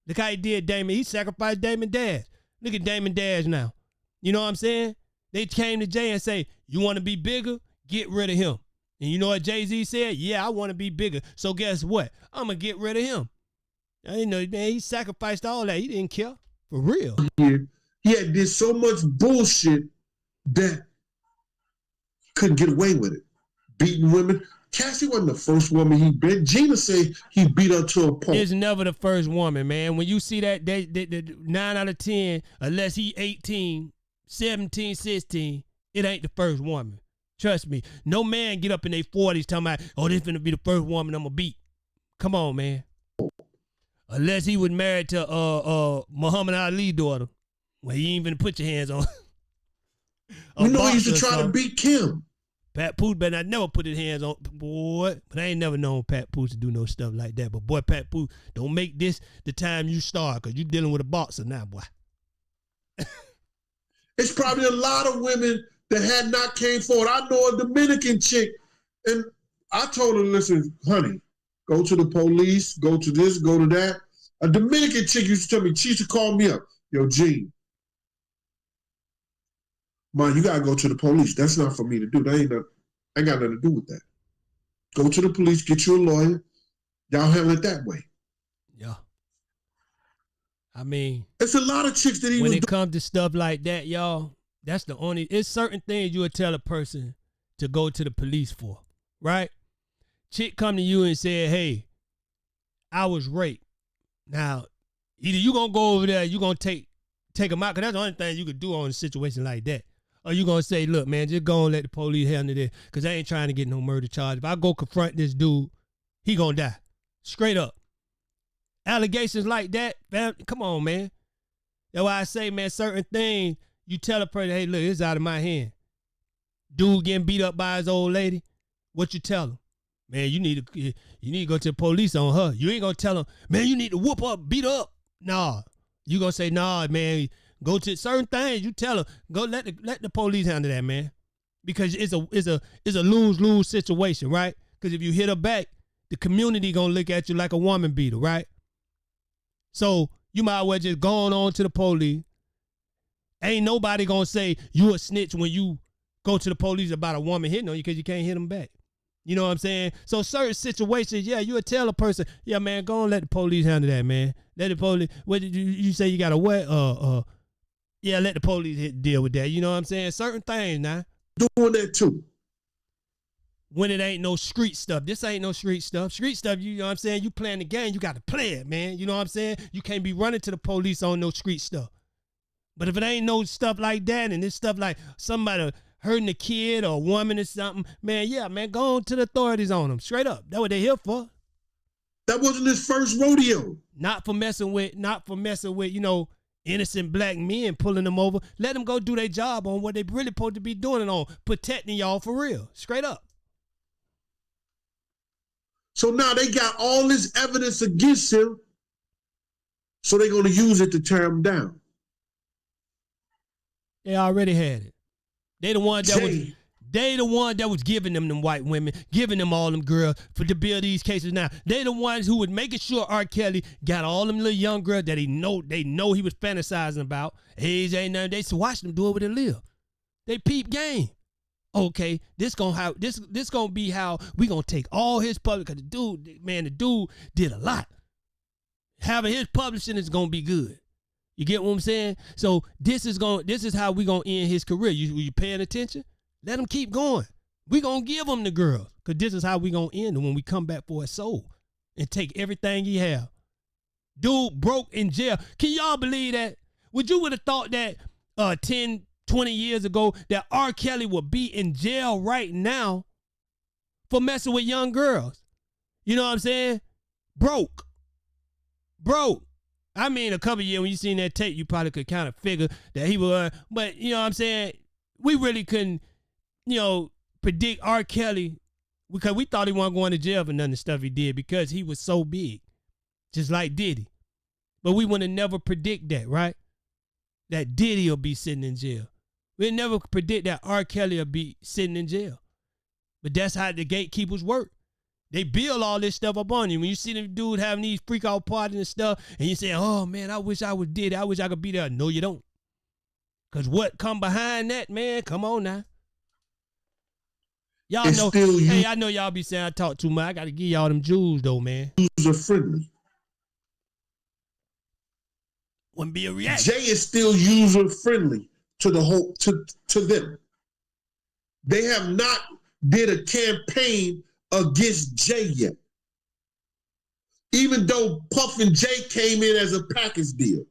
Look how he did Damon. He sacrificed Damon Dash. Look at Damon Dash now. You know what I'm saying? They came to Jay and say, you want to be bigger? Get rid of him. And you know what Jay-Z said? Yeah, I want to be bigger. So guess what? I'm going to get rid of him. I didn't know, man, he sacrificed all that. He didn't care. For real. He had did so much bullshit that couldn't get away with it. Beating women. Cassie wasn't the first woman he beat. Gina said he beat her to a pulp. It's never the first woman, man. When you see that, they 9 out of 10, unless he 18, 17, 16, it ain't the first woman. Trust me. No man get up in their 40s talking about, oh, this finna be the first woman I'm gonna beat. Come on, man. Unless he was married to Muhammad Ali's daughter. Well, he ain't even put your hands on. You know he used to try to beat Kim. Pat Pooch better not never put his hands on, boy. But I ain't never known Pat Pooch to do no stuff like that. But boy, Pat Pooch, don't make this the time you start, because you dealing with a boxer now, boy. It's probably a lot of women that had not came forward. I know a Dominican chick, and I told her, listen, honey, go to the police, go to this, go to that. A Dominican chick used to tell me, she used to call me up, yo, Gene, man, you gotta go to the police. That's not for me to do. That ain't got nothing to do with that. Go to the police, get you a lawyer. Y'all handle it that way. Yeah. I mean, it's a lot of chicks that when it comes to stuff like that, y'all, that's the only, it's certain things you would tell a person to go to the police for, right? Chick come to you and say, hey, I was raped. Now, either you gonna go over there, you gonna take them out, because that's the only thing you could do on a situation like that. Or you gonna say, look, man, just go and let the police handle this, because I ain't trying to get no murder charge. If I go confront this dude, he gonna die. Straight up. Allegations like that, man, come on, man. That's why I say, man, certain things, you tell a person, hey, look, it's out of my hand. Dude getting beat up by his old lady, what you tell him? Man, you need to go to the police on her. You ain't gonna tell him, man, you need to whoop up, beat up. Nah. You gonna say, nah, man, go to certain things. You tell them, go let the police handle that, man. Because it's a lose-lose situation, right? Because if you hit her back, the community gonna look at you like a woman beater, right? So you might as well just go on to the police. Ain't nobody gonna say you a snitch when you go to the police about a woman hitting on you, because you can't hit them back. You know what I'm saying? So certain situations, yeah, you would tell a person, yeah, man, go and let the police handle that, man. Let the police, what did you say you got a what? Yeah, let the police deal with that. You know what I'm saying? Certain things now. Doing that too. When it ain't no street stuff. This ain't no street stuff. Street stuff, you know what I'm saying? You playing the game, you got to play it, man. You know what I'm saying? You can't be running to the police on no street stuff. But if it ain't no stuff like that, and this stuff like somebody hurting a kid or a woman or something, man, yeah, man, go on to the authorities on them. Straight up. That's what they here for. That wasn't his first rodeo. Not for messing with, you know, innocent black men, pulling them over. Let them go do their job on what they really supposed to be doing it on, protecting y'all for real. Straight up. So now they got all this evidence against him, so they're going to use it to tear him down. They already had it. They the one that was giving them white women, giving them all them girls to build these cases now. They the ones who was making sure R. Kelly got all them little young girls that they know he was fantasizing about. Age ain't nothing. They watch them do it where they live. They peep game. Okay, this gonna be how we gonna take all his public, because the dude did a lot. Having his publishing is gonna be good. You get what I'm saying? So this is how we gonna end his career. You paying attention? Let him keep going. We gonna give him the girls, because this is how we gonna end him when we come back for his soul and take everything he have. Dude broke in jail. Can y'all believe that? Would have thought that 10, 20 years ago that R. Kelly would be in jail right now for messing with young girls? You know what I'm saying? Broke. I mean, a couple of years when you seen that tape, you probably could kind of figure that he would, but you know what I'm saying? We really couldn't, predict R. Kelly, because we thought he wasn't going to jail for none of the stuff he did because he was so big, just like Diddy. But we would have never predict that, right? That Diddy will be sitting in jail. We'd never predict that R. Kelly will be sitting in jail. But that's how the gatekeepers work. They build all this stuff up on you. When you see them dude having these freak out parties and stuff, and you say, oh man, I wish I was Diddy. I wish I could be there. No, you don't. Because what come behind that, man? Come on now. Y'all it's know, hey, I know y'all be saying I talk too much. I got to give y'all them Jews though, man. User friendly. Wouldn't be a reaction. Jay is still user friendly to the whole, to them. They have not did a campaign against Jay yet. Even though Puff and Jay came in as a package deal.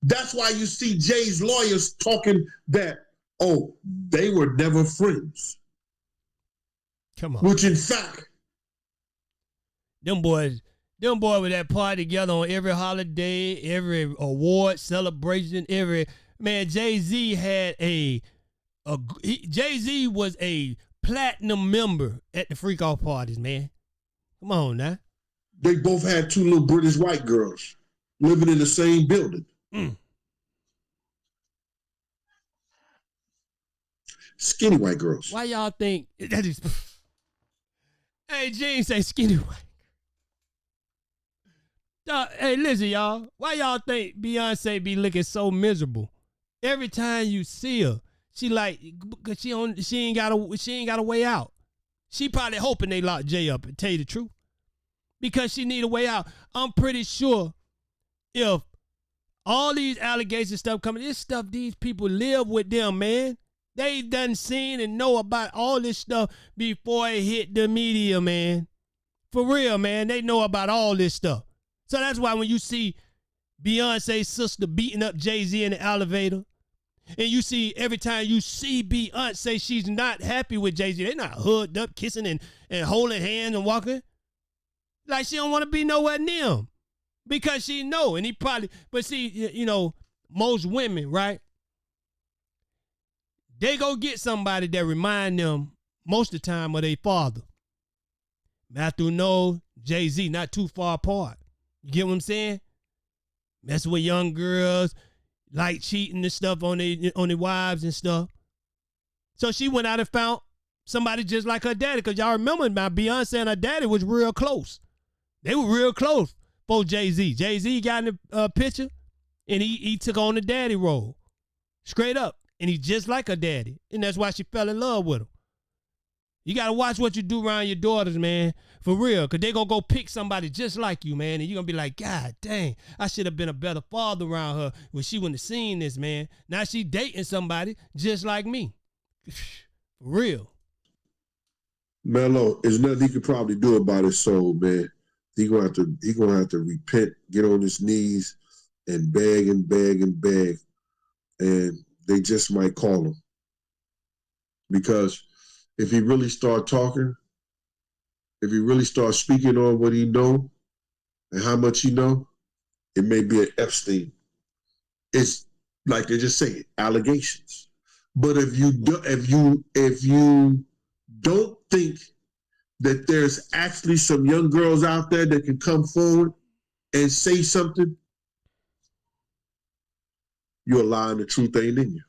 That's why you see Jay's lawyers talking that, oh, they were never friends. Come on. Which in fact, them boys with that party together on every holiday, every award celebration, man. Jay-Z had Jay-Z was a platinum member at the freak off parties, man. Come on now. They both had two little British white girls living in the same building. Skinny white girls. Why y'all think that is? Hey, Gene say skinny white. Hey, listen, y'all. Why y'all think Beyonce be looking so miserable? Every time you see her, she like, cause she ain't got a way out. She probably hoping they lock Jay up, and tell you the truth, because she need a way out. I'm pretty sure if all these allegations stuff coming, this stuff these people live with them, man. They done seen and know about all this stuff before it hit the media, man. For real, man. They know about all this stuff. So that's why when you see Beyonce's sister beating up Jay-Z in the elevator, and you see every time you see Beyonce, she's not happy with Jay-Z. They're not hugged up, kissing and holding hands and walking. Like she don't want to be nowhere near him. Because she know, and he probably, but see, you know, most women, right? They go get somebody that remind them most of the time of their father. Matthew Knowles, Jay-Z, not too far apart. You get what I'm saying? Messing with young girls, like cheating and stuff on their wives and stuff. So she went out and found somebody just like her daddy, because y'all remember now Beyonce and her daddy was real close. They were real close for Jay-Z. Jay-Z got in the picture, and he took on the daddy role. Straight up. And he's just like her daddy. And that's why she fell in love with him. You got to watch what you do around your daughters, man. For real. Because they're going to go pick somebody just like you, man. And you're going to be like, God dang, I should have been a better father around her when she wouldn't have seen this, man. Now she dating somebody just like me. For real. Mello, there's nothing he could probably do about his soul, man. He gonna have to repent, get on his knees, and beg and beg and beg. And they just might call him. Because if he really start talking, if he really start speaking on what he know and how much he know, it may be an Epstein. It's like they just say, allegations. But if you don't think that there's actually some young girls out there that can come forward and say something, you're lying. The truth ain't in you.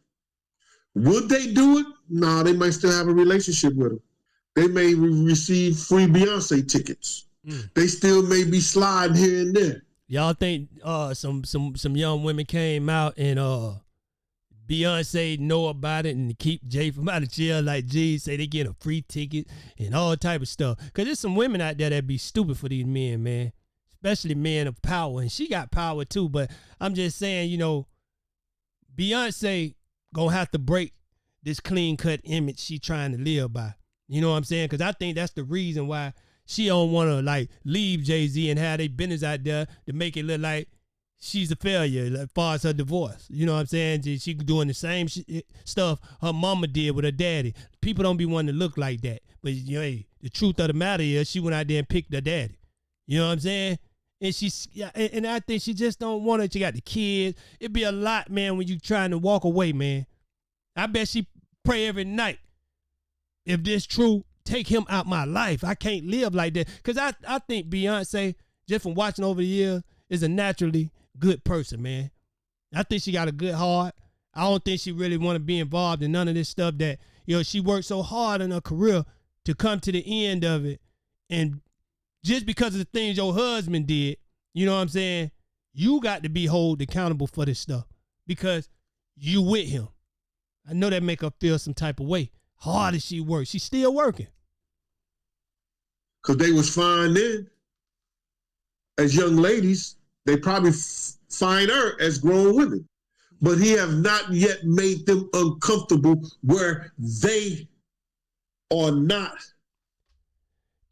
Would they do it? Nah, they might still have a relationship with him. They may receive free Beyonce tickets. They still may be sliding here and there. Y'all think some young women came out and Beyonce know about it and keep Jay from out of jail, like G say they get a free ticket and all type of stuff? Because there's some women out there that be stupid for these men, man. Especially men of power. And she got power too, but I'm just saying, you know, Beyonce gonna have to break this clean cut image she trying to live by. You know what I'm saying? Because I think that's the reason why she don't want to like leave Jay-Z and have their business out there to make it look like she's a failure as far as her divorce. You know what I'm saying? She doing the same stuff her mama did with her daddy. People don't be wanting to look like that. But you know, hey, the truth of the matter is she went out there and picked her daddy. You know what I'm saying? And I think she just don't want it. She got the kids. It'd be a lot, man, when you trying to walk away, man. I bet she pray every night. If this true, take him out my life. I can't live like that. Because I think Beyonce, just from watching over the years, is a naturally good person, man. I think she got a good heart. I don't think she really want to be involved in none of this stuff that, you know, she worked so hard in her career to come to the end of it. And just because of the things your husband did, you know what I'm saying? You got to be held accountable for this stuff because you with him. I know that make her feel some type of way. Hard as she works, she's still working. Because they was fine then. As young ladies, they probably find her as grown women. But he have not yet made them uncomfortable where they are not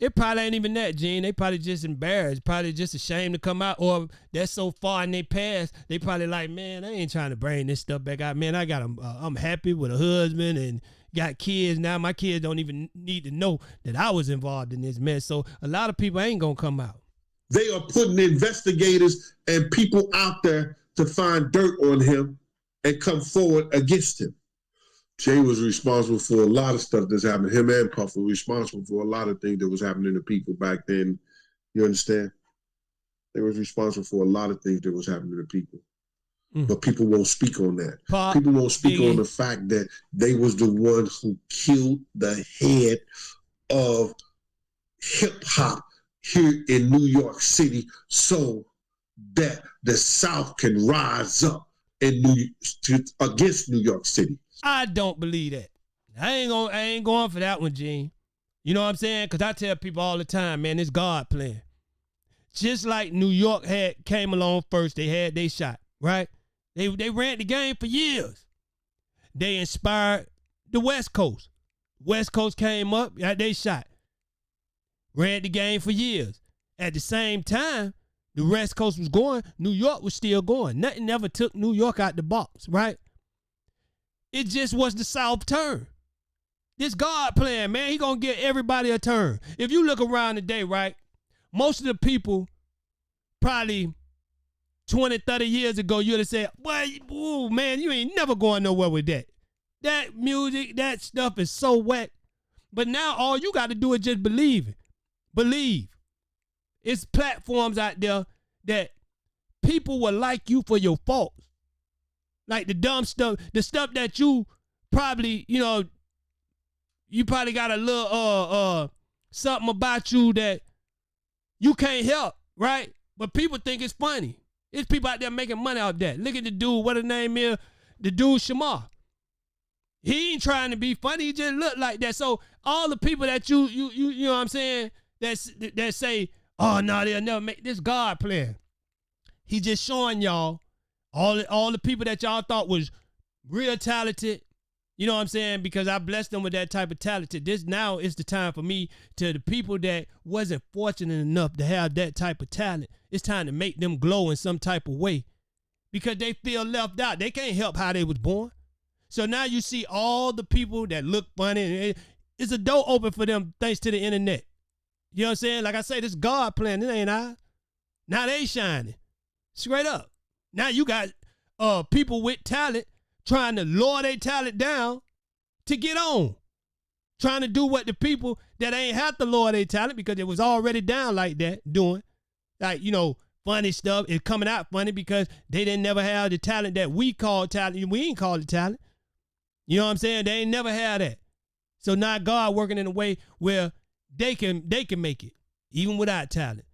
It probably ain't even that, Gene. They probably just embarrassed, probably just ashamed to come out, or that's so far in their past. They probably like, man, I ain't trying to bring this stuff back out. Man, I'm happy with a husband and got kids now. My kids don't even need to know that I was involved in this mess. So a lot of people ain't gonna come out. They are putting investigators and people out there to find dirt on him and come forward against him. Jay was responsible for a lot of stuff that's happened. Him and Puff were responsible for a lot of things that was happening to people back then. You understand? They was responsible for a lot of things that was happening to people. But people won't speak on that. People won't speak on the fact that they was the ones who killed the head of hip hop here in New York City so that the South can rise up against New York City. I don't believe that. I ain't going for that one, Gene. You know what I'm saying? Because I tell people all the time, man, it's God plan. Just like New York came along first, they had their shot, right? They ran the game for years. They inspired the West Coast. West Coast came up, got their shot. Ran the game for years. At the same time, the West Coast was going, New York was still going. Nothing ever took New York out the box, right? It just was the South turn. This God plan, man, he gonna give everybody a turn. If you look around today, right, most of the people probably 20, 30 years ago, you'd have said, well, ooh, man, you ain't never going nowhere with that. That music, that stuff is so whack. But now all you got to do is just believe it. Believe. It's platforms out there that people will like you for your faults. Like the dumb stuff, the stuff that you probably, you probably got a little something about you that you can't help, right? But people think it's funny. There's people out there making money out of that. Look at the dude, what his name is, the dude Shamar. He ain't trying to be funny, he just look like that. So all the people that you know what I'm saying, that say, oh no, they'll never make this God plan. He just showing y'all all the people that y'all thought was real talented, you know what I'm saying? Because I blessed them with that type of talent. This now is the time for me to the people that wasn't fortunate enough to have that type of talent. It's time to make them glow in some type of way because they feel left out. They can't help how they was born. So now you see all the people that look funny. It's a door open for them thanks to the internet. You know what I'm saying? Like I say, this God plan, it ain't I. Now they shining. Straight up. Now you got people with talent trying to lower their talent down to get on. Trying to do what the people that ain't have to lower their talent because it was already down like that doing. Like, funny stuff is coming out funny because they didn't never have the talent that we call talent. We ain't call it talent. You know what I'm saying? They ain't never had that. So now God working in a way where they can make it, even without talent.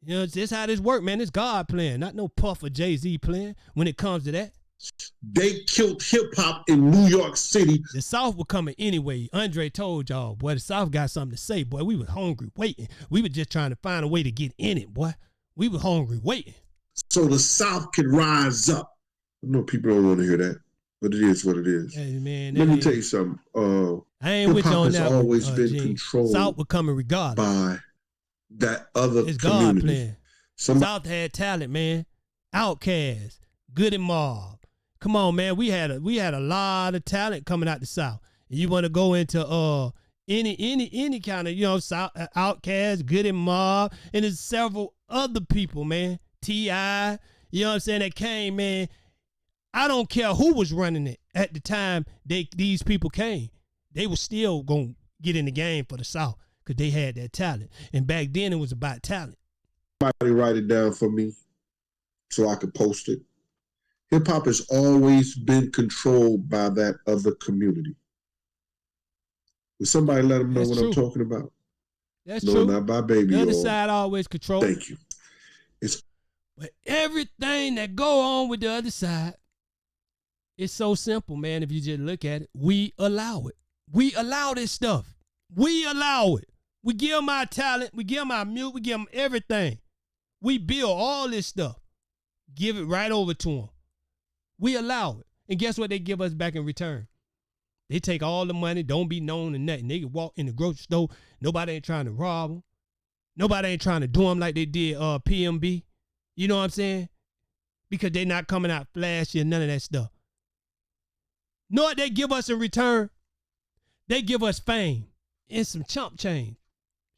It's how this work, man. It's God plan, not no Puff or Jay-Z plan when it comes to that. They killed hip-hop in New York City. The South was coming anyway. Andre told y'all, boy, the South got something to say, boy. We was hungry waiting. We were just trying to find a way to get in it, boy. We were hungry waiting. So the South can rise up. I know people don't want to hear that, but it is what it is. Hey, man, let me tell you something. I ain't with you on that. Hip-hop has always been controlled South was coming regardless. By that other it's community. God plan. South had talent, man. Outkast, Goody Mob. Come on, man. We had a lot of talent coming out the South. And you want to go into any kind of South Outkast, Goody Mob, and there's several other people, man. T.I., you know what I'm saying, that came, man. I don't care who was running it at the time these people came. They were still gonna get in the game for the South because they had that talent. And back then it was about talent. Somebody write it down for me so I could post it. Hip hop has always been controlled by that other community. Will somebody let them know what I'm talking about? That's true. No, not by baby. The other side always controls. Thank you. But everything that go on with the other side, it's so simple, man. If you just look at it, we allow it. We allow this stuff. We allow it. We give them our talent. We give them our music. We give them everything. We build all this stuff. Give it right over to them. We allow it. And guess what they give us back in return? They take all the money, don't be known or nothing. They can walk in the grocery store. Nobody ain't trying to rob them. Nobody ain't trying to do them like they did PMB. You know what I'm saying? Because they not coming out flashy and none of that stuff. Know what they give us in return? They give us fame and some chump change.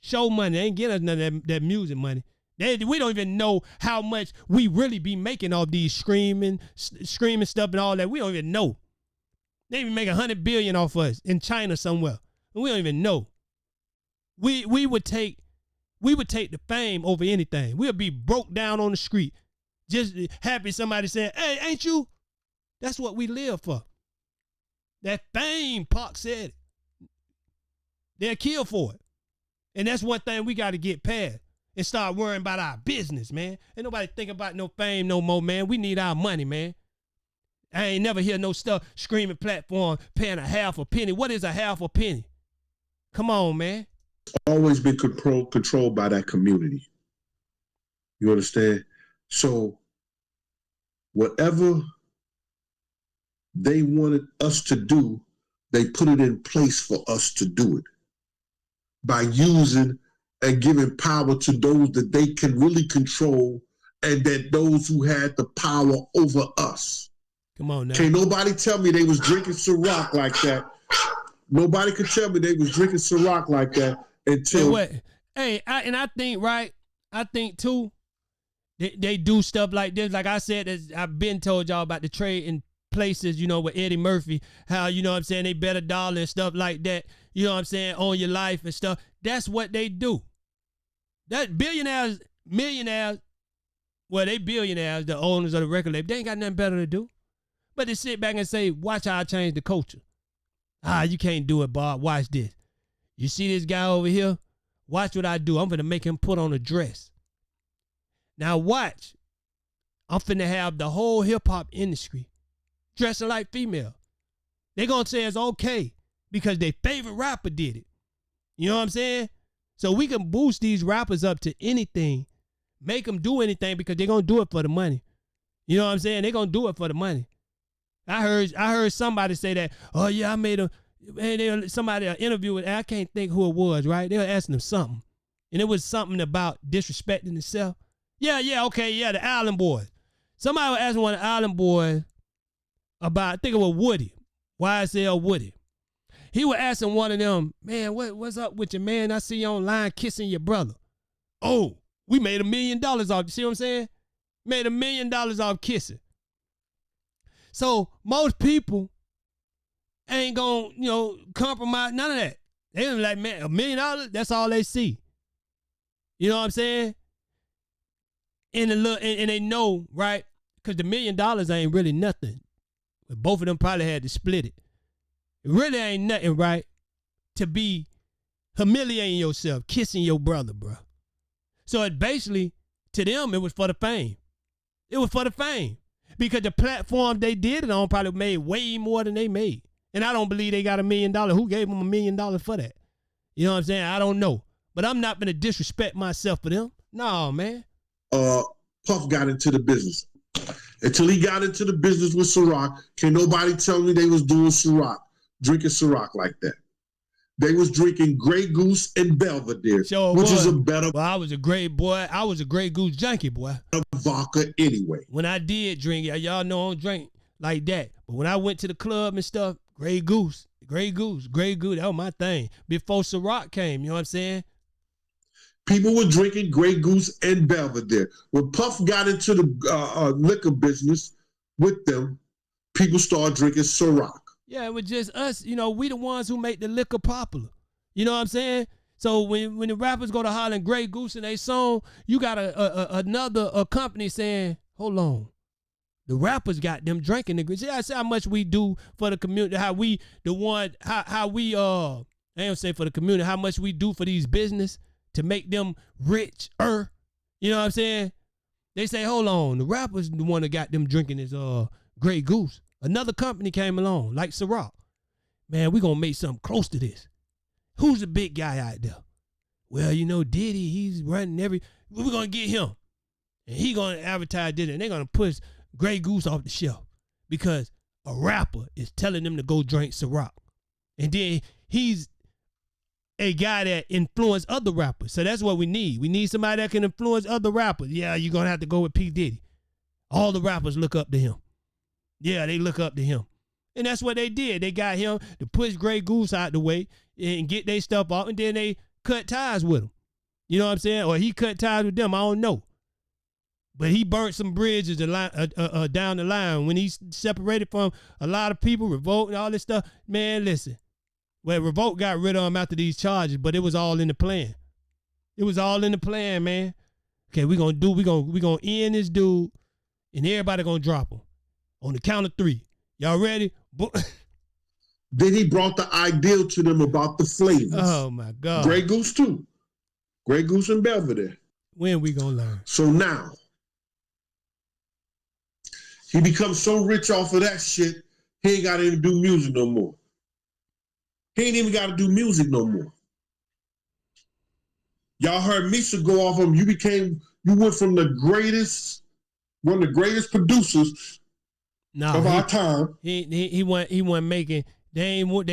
Show money. They ain't get us none of that music money. We don't even know how much we really be making off these screaming stuff and all that. We don't even know. They even make $100 billion off us in China somewhere. And we don't even know. We would take the fame over anything. We'll be broke down on the street. Just happy somebody saying, hey, ain't you? That's what we live for. That fame, Pac said it. They'll kill for it. And that's one thing we got to get past and start worrying about our business, man. Ain't nobody thinking about no fame no more, man. We need our money, man. I ain't never hear no stuff screaming platform paying a half a penny. What is a half a penny? Come on, man. Always been controlled by that community. You understand? So whatever they wanted us to do, they put it in place for us to do it by using and giving power to those that they can really control, and that those who had the power over us. Come on now. Can't nobody tell me they was drinking Ciroc like that. Nobody could tell me they was drinking Ciroc like that until. I think too, they do stuff like this. Like I said, I've been told y'all about the trade in places, you know, with Eddie Murphy, how, you know what I'm saying, they bet $1 and stuff like that, you know what I'm saying, on your life and stuff. That's what they do. That millionaires, well, they billionaires, the owners of the record label, they ain't got nothing better to do but to sit back and say, watch how I change the culture. You can't do it, Bob. Watch this. You see this guy over here? Watch what I do. I'm going to make him put on a dress. Now watch. I'm finna have the whole hip-hop industry dressing like female. They going to say it's okay because their favorite rapper did it. You know what I'm saying? So we can boost these rappers up to anything, make them do anything because they're going to do it for the money. You know what I'm saying? They're going to do it for the money. I heard somebody say that, oh yeah, I made somebody an interview with, I can't think who it was, right? They were asking him something. And it was something about disrespecting himself. Okay, the Island Boys. Somebody was asking one of the Island Boys about, I think it was Woody, YSL Woody. He was asking one of them, man, what's up with you, man? I see you online kissing your brother. Oh, we made $1 million off. You see what I'm saying? Made $1 million off kissing. So most people ain't gonna, compromise none of that. They gonna be like, man, $1 million, that's all they see. You know what I'm saying? And they know, right? Because the $1 million ain't really nothing. But both of them probably had to split it. It really ain't nothing, right? To be humiliating yourself, kissing your brother, bro. So it basically, to them, it was for the fame. It was for the fame. Because the platform they did it on probably made way more than they made. And I don't believe they got $1 million. Who gave them $1 million for that? You know what I'm saying? I don't know. But I'm not going to disrespect myself for them. No, man. Puff got into the business. Until he got into the business with Ciroc, can nobody tell me they was doing Ciroc, drinking Ciroc like that? They was drinking Grey Goose and Belvedere, which is a better. Well, I was a great boy. I was a Grey Goose junkie, boy. Vodka anyway. When I did drink, y'all know I don't drink like that. But when I went to the club and stuff, Grey Goose, that was my thing. Before Ciroc came, you know what I'm saying? People were drinking Grey Goose and Belvedere. When Puff got into the liquor business with them, people started drinking Ciroc. Yeah, it was just us. We the ones who make the liquor popular. You know what I'm saying? So when the rappers go to hollering Grey Goose in their song, you got another company saying, hold on. The rappers got them drinking the Grey. See, I say how much we do for the community, how we I ain't gonna say for the community, how much we do for these business to make them richer. You know what I'm saying? They say, hold on, the rappers the one that got them drinking this Grey Goose. Another company came along, like Ciroc. Man, we gonna make something close to this. Who's the big guy out there? Well, Diddy, he's running we're gonna get him. And he gonna advertise Diddy, and they're gonna push Grey Goose off the shelf because a rapper is telling them to go drink Ciroc. And then he's a guy that influenced other rappers. So that's what we need. We need somebody that can influence other rappers. Yeah, you're going to have to go with P. Diddy. All the rappers look up to him. Yeah, they look up to him. And that's what they did. They got him to push Grey Goose out the way and get their stuff off, and then they cut ties with him. You know what I'm saying? Or he cut ties with them. I don't know. But he burnt some bridges down the line. When he separated from a lot of people, Revolt and all this stuff, man, listen. Well, Revolt got rid of him after these charges, but it was all in the plan. It was all in the plan, man. Okay, we gonna end this dude, and everybody gonna drop him on the count of 3. Y'all ready? Then he brought the ideal to them about the flavors. Oh my God. Grey Goose too. Grey Goose and Belvedere. When we gonna learn? So now, he becomes so rich off of that shit, he ain't gotta even do music no more. He ain't even gotta do music no more. Y'all heard Misha go off him. You went from the greatest, one of the greatest producers of our time. He wasn't making. He ain't want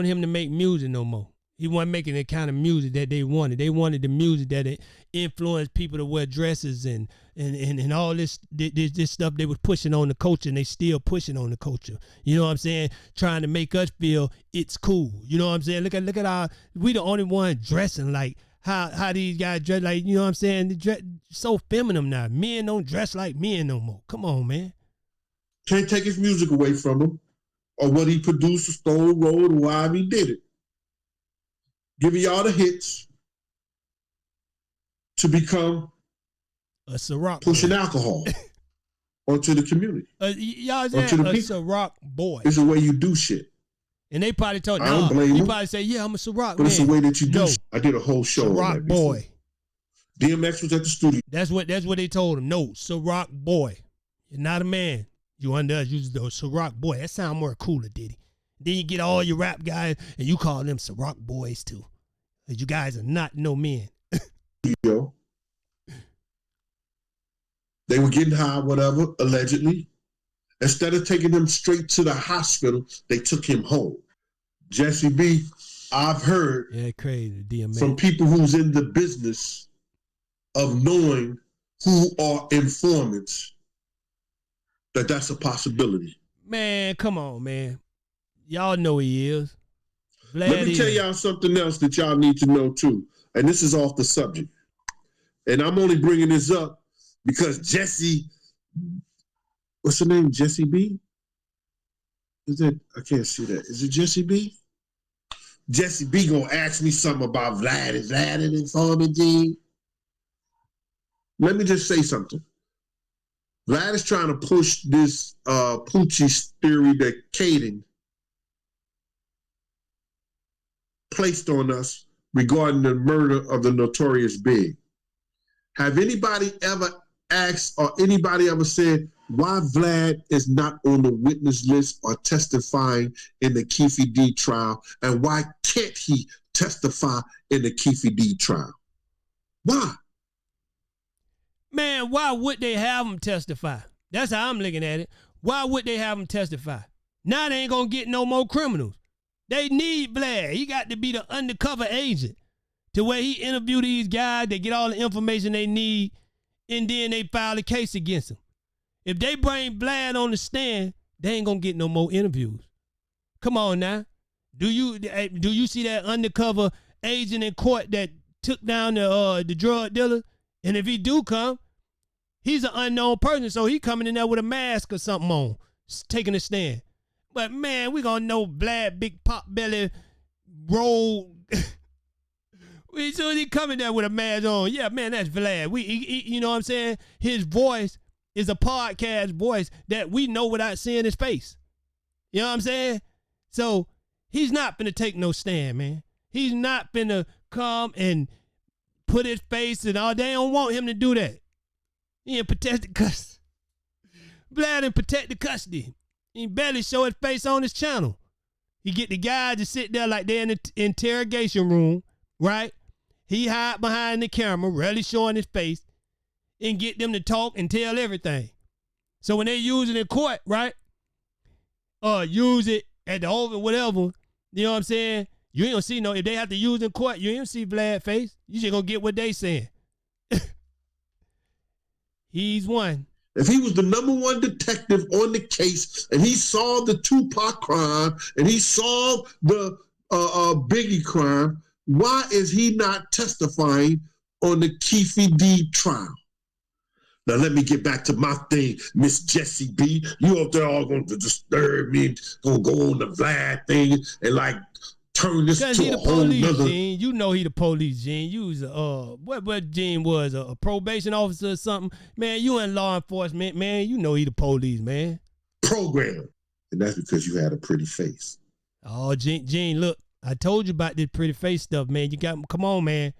him to make music no more. He wasn't making the kind of music that they wanted. They wanted the music that influenced people to wear dresses and all this stuff they was pushing on the culture, and they still pushing on the culture. You know what I'm saying? Trying to make us feel it's cool. You know what I'm saying? Look at we the only one dressing like how these guys dress, like, you know what I'm saying? They dress so feminine now. Men don't dress like men no more. Come on, man. Can't take his music away from him, or what he produced, or stole, wrote, or however he did it. Giving y'all the hits to become a Ciroc pushing alcohol onto the community. Y'all said a Ciroc boy. It's the way you do shit. And they probably told I don't blame him. probably say, yeah, I'm a Ciroc but man. It's the way that you do no. shit. I did a whole show on Ciroc that boy. DMX was at the studio. That's what they told him. No, Ciroc boy. You're not a man. You under us, you the Ciroc boy. That sound more cooler, Diddy. Then you get all your rap guys and you call them Ciroc boys too. Because you guys are not no men. They were getting high, whatever, allegedly. Instead of taking him straight to the hospital, they took him home. Jesse B, I've heard crazy, DMX. From people who's in the business of knowing who are informants, that's a possibility. Man, come on, man. Y'all know he is. Let me tell y'all something else that y'all need to know too. And this is off the subject. And I'm only bringing this up because Jesse, what's her name? Jesse B? I can't see that. Is it Jesse B? Jesse B gonna ask me something about Vlad. Is Vlad an informant, G? Let me just say something. Vlad is trying to push this Poochie theory that Caden placed on us regarding the murder of the Notorious Big. Have anybody ever asked or anybody ever said why Vlad is not on the witness list or testifying in the Keefe D trial, and why can't he testify in the Keefe D trial? Why? Man, why would they have him testify? That's how I'm looking at it. Why would they have him testify? Now they ain't gonna get no more criminals. They need Vlad. He got to be the undercover agent to where he interview these guys, they get all the information they need, and then they file a case against him. If they bring Vlad on the stand, they ain't gonna get no more interviews. Come on now. Do you see that undercover agent in court that took down the drug dealer? And if he do come, he's an unknown person, so he coming in there with a mask or something on, taking a stand. But man, we gonna know Vlad, big pop belly, roll. So he coming there with a mask on. Yeah, man, that's Vlad. You know what I'm saying? His voice is a podcast voice that we know without seeing his face. You know what I'm saying? So he's not finna take no stand, man. He's not finna come and put his face and all. They don't want him to do that. He in protected custody. Vlad in protected custody. He barely show his face on his channel. He get the guy to sit there like they're in the interrogation room, right? He hide behind the camera, rarely showing his face, and get them to talk and tell everything. So when they use it in court, right? Or use it at the over whatever, You know what I'm saying? You ain't gonna see no, if they have to use in court, you ain't gonna see Vlad face. You just gonna get what they saying. He's one. If he was the number one detective on the case and he solved the Tupac crime and he solved the Biggie crime, why is he not testifying on the Keefe D trial? Now let me get back to my thing, Miss Jessie B. You up there all going to disturb me, gonna go on the Vlad thing and like turn this to a whole nother. Gene. You know he the police, Gene. You was what Gene was, a probation officer or something. Man, you in law enforcement, man. You know he the police, man. Program. And that's because you had a pretty face. Oh, Gene, look, I told you about this pretty face stuff, man. You got, come on, man.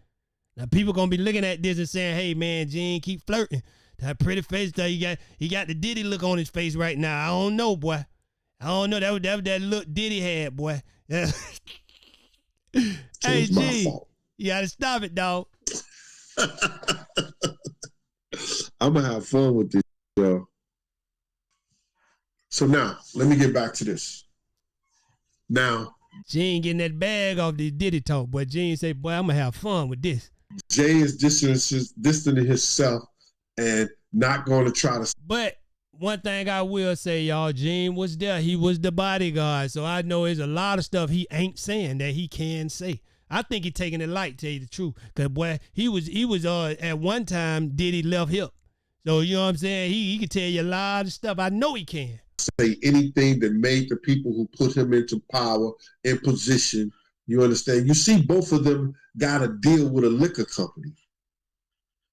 Now people gonna be looking at this and saying, hey man, Gene, keep flirting. That pretty face stuff, he got the Diddy look on his face right now. I don't know, boy. I don't know. That was that look Diddy had, boy. Yeah. Hey, G, you gotta stop it, dog. I'm gonna have fun with this, yo. So now, let me get back to this. Now, Gene getting that bag off the Diddy talk, but Gene say, boy, I'm gonna have fun with this. Jay is distancing himself and not going to try to. But one thing I will say, y'all, Gene was there. He was the bodyguard. So I know there's a lot of stuff he ain't saying that he can say. I think he taking it light, tell you the truth. Cause boy, he was at one time Diddy left hip. So you know what I'm saying? He can tell you a lot of stuff. I know he can. Say anything that made the people who put him into power, in position. You understand? You see, both of them got to deal with a liquor company.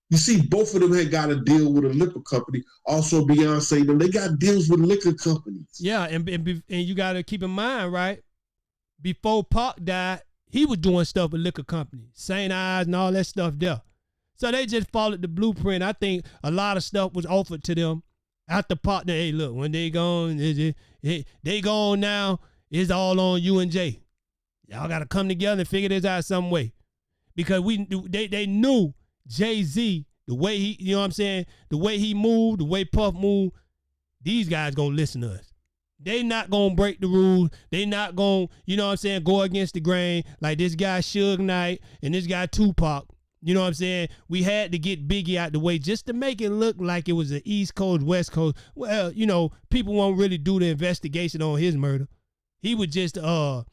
You see, both of them had got to deal with a liquor company. Also, Beyonce, them, they got deals with liquor companies. Yeah, and you got to keep in mind, right? Before Pac died, he was doing stuff with liquor companies, St. Ives and all that stuff there. So they just followed the blueprint. I think a lot of stuff was offered to them after Pac. Hey, look, when they gone, they gone now. It's all on you and Jay. Y'all got to come together and figure this out some way, because they knew Jay-Z, the way he, you know what I'm saying, the way he moved, the way Puff moved, these guys gonna listen to us. They not gonna break the rules. They not gonna, you know what I'm saying, go against the grain like this guy Suge Knight and this guy Tupac. You know what I'm saying? We had to get Biggie out the way just to make it look like it was an East Coast, West Coast. Well, you know, people won't really do the investigation on his murder. He was just a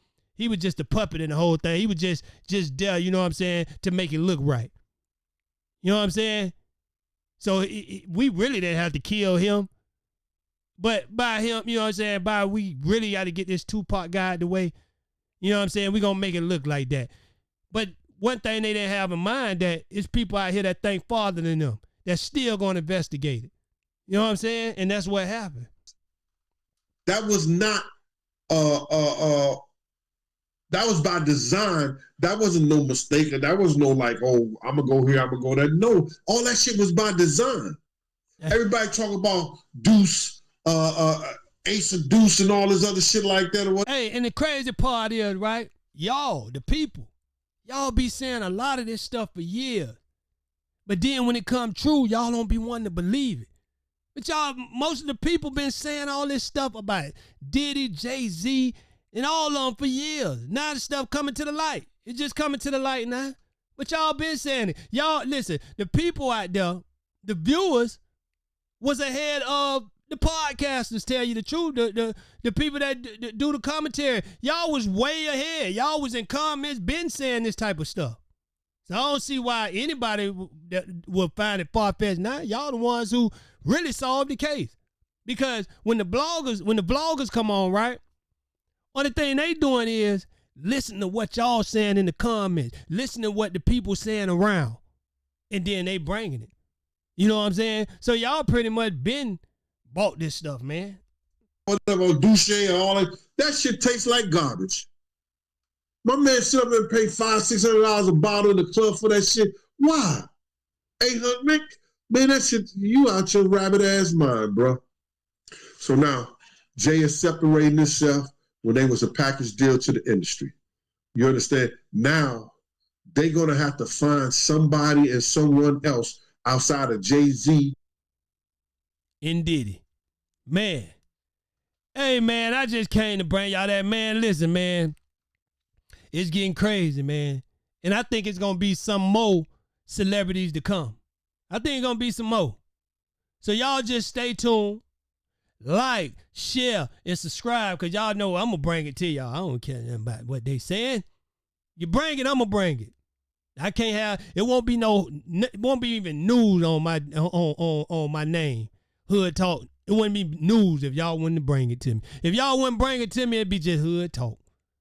puppet in the whole thing. He was just there, you know what I'm saying, to make it look right. You know what I'm saying? So we really didn't have to kill him. But by him, you know what I'm saying, we really got to get this Tupac guy out the way. You know what I'm saying? We're going to make it look like that. But one thing they didn't have in mind, that it's people out here that think farther than them, that's still going to investigate it. You know what I'm saying? And that's what happened. That was not that was by design. That wasn't no mistake. That was no like, oh, I'm going to go here, I'm going to go there. No, all that shit was by design. Everybody talk about Deuce, Ace of Deuce and all this other shit like that. Or what? Hey, and the crazy part is, right, y'all, the people, y'all be saying a lot of this stuff for years. But then when it come true, y'all don't be wanting to believe it. But y'all, most of the people been saying all this stuff about it. Diddy, Jay-Z, and all of them for years. Now the stuff coming to the light. It's just coming to the light now. But y'all been saying it. Y'all, listen, the people out there, the viewers, was ahead of the podcasters, tell you the truth. The people that do the commentary, y'all was way ahead. Y'all was in comments, been saying this type of stuff. So I don't see why anybody that will find it far-fetched now. Y'all the ones who really solved the case. Because when the vloggers come on, right, only thing they doing is listen to what y'all saying in the comments, listen to what the people saying around, and then they bringing it. You know what I'm saying? So y'all pretty much been bought this stuff, man. Whatever, Douche and all that shit tastes like garbage. My man sit up there and pay $500-$600 a bottle in the club for that shit. Why? 800, man, that shit, you out your rabbit ass mind, bro. So now Jay is separating himself when they was a package deal to the industry. You understand? Now they're gonna have to find somebody and someone else outside of Jay-Z and Diddy. Man. Hey, man, I just came to bring y'all that. Man, listen, man. it's getting crazy, man. And I think it's gonna be some more celebrities to come. I think it's gonna be some more. So y'all just stay tuned. Like, share, and subscribe, because y'all know I'm going to bring it to y'all. I don't care nothing about what they saying. You bring it, I'm going to bring it. I can't have, it won't be even news on my name. Hood Talk. It wouldn't be news if y'all wouldn't bring it to me. If y'all wouldn't bring it to me, it'd be just Hood Talk.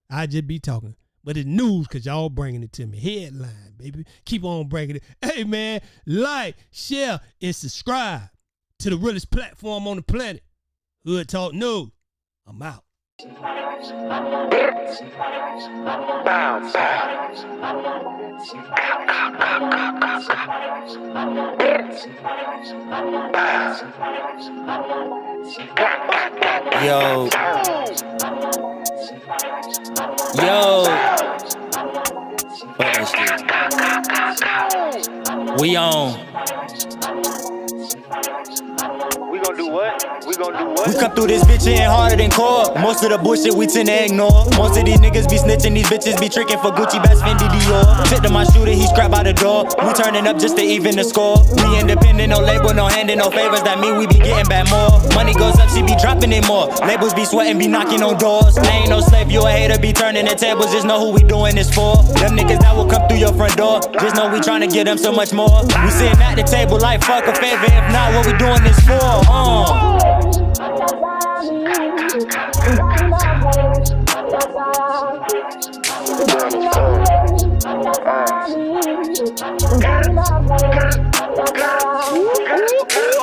I'd just be talking. But it's news because y'all bringing it to me. Headline, baby. Keep on bringing it. Hey, man, like, share, and subscribe to the realest platform on the planet. Hood Talk News. I'm out. Yo. Fuck that shit. We on. We come through this bitch hitting harder than core. Most of the bullshit we tend to ignore. Most of these niggas be snitching, these bitches be tricking for Gucci, Bass, Fendi, Dior. Tip to my shooter, he scrap out the door. We turning up just to even the score. We independent, no label, no handing, no favors. That mean we be getting back more. Money goes up, she be dropping it more. Labels be sweating, be knocking on doors. I ain't no slave, you a hater, be turning the tables. Just know who we doing this for. Them niggas that will come through your front door. Just know we trying to get them so much more. We sitting at the table like fuck a favor. If not, what we doing this for?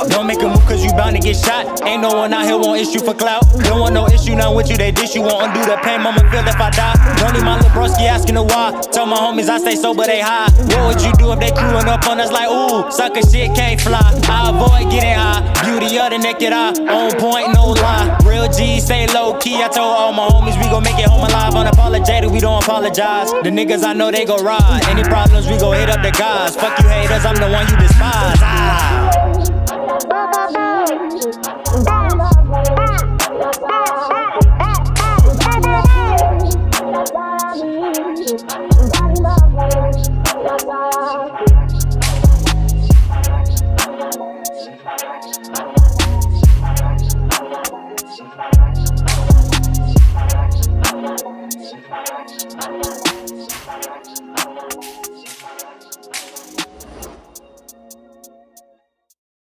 Don't make a move cause you bound to get shot. Ain't no one out here want issue for clout. Don't want no issue, not with you, they dish you. Won't undo the pain, mama feel if I die. Don't need my little broski asking the why. Tell my homies I stay sober, they high. What would you do if they crewing up on us like, ooh, sucker shit can't fly. I avoid getting high, beauty of the naked eye. On point, no lie, real G, stay low key. I told all my homies we gon' make it home alive. Unapologetic, we don't apologize. The niggas I know they go ride. Any problems, we go hit up the guys. Fuck you haters, I'm the one you despise.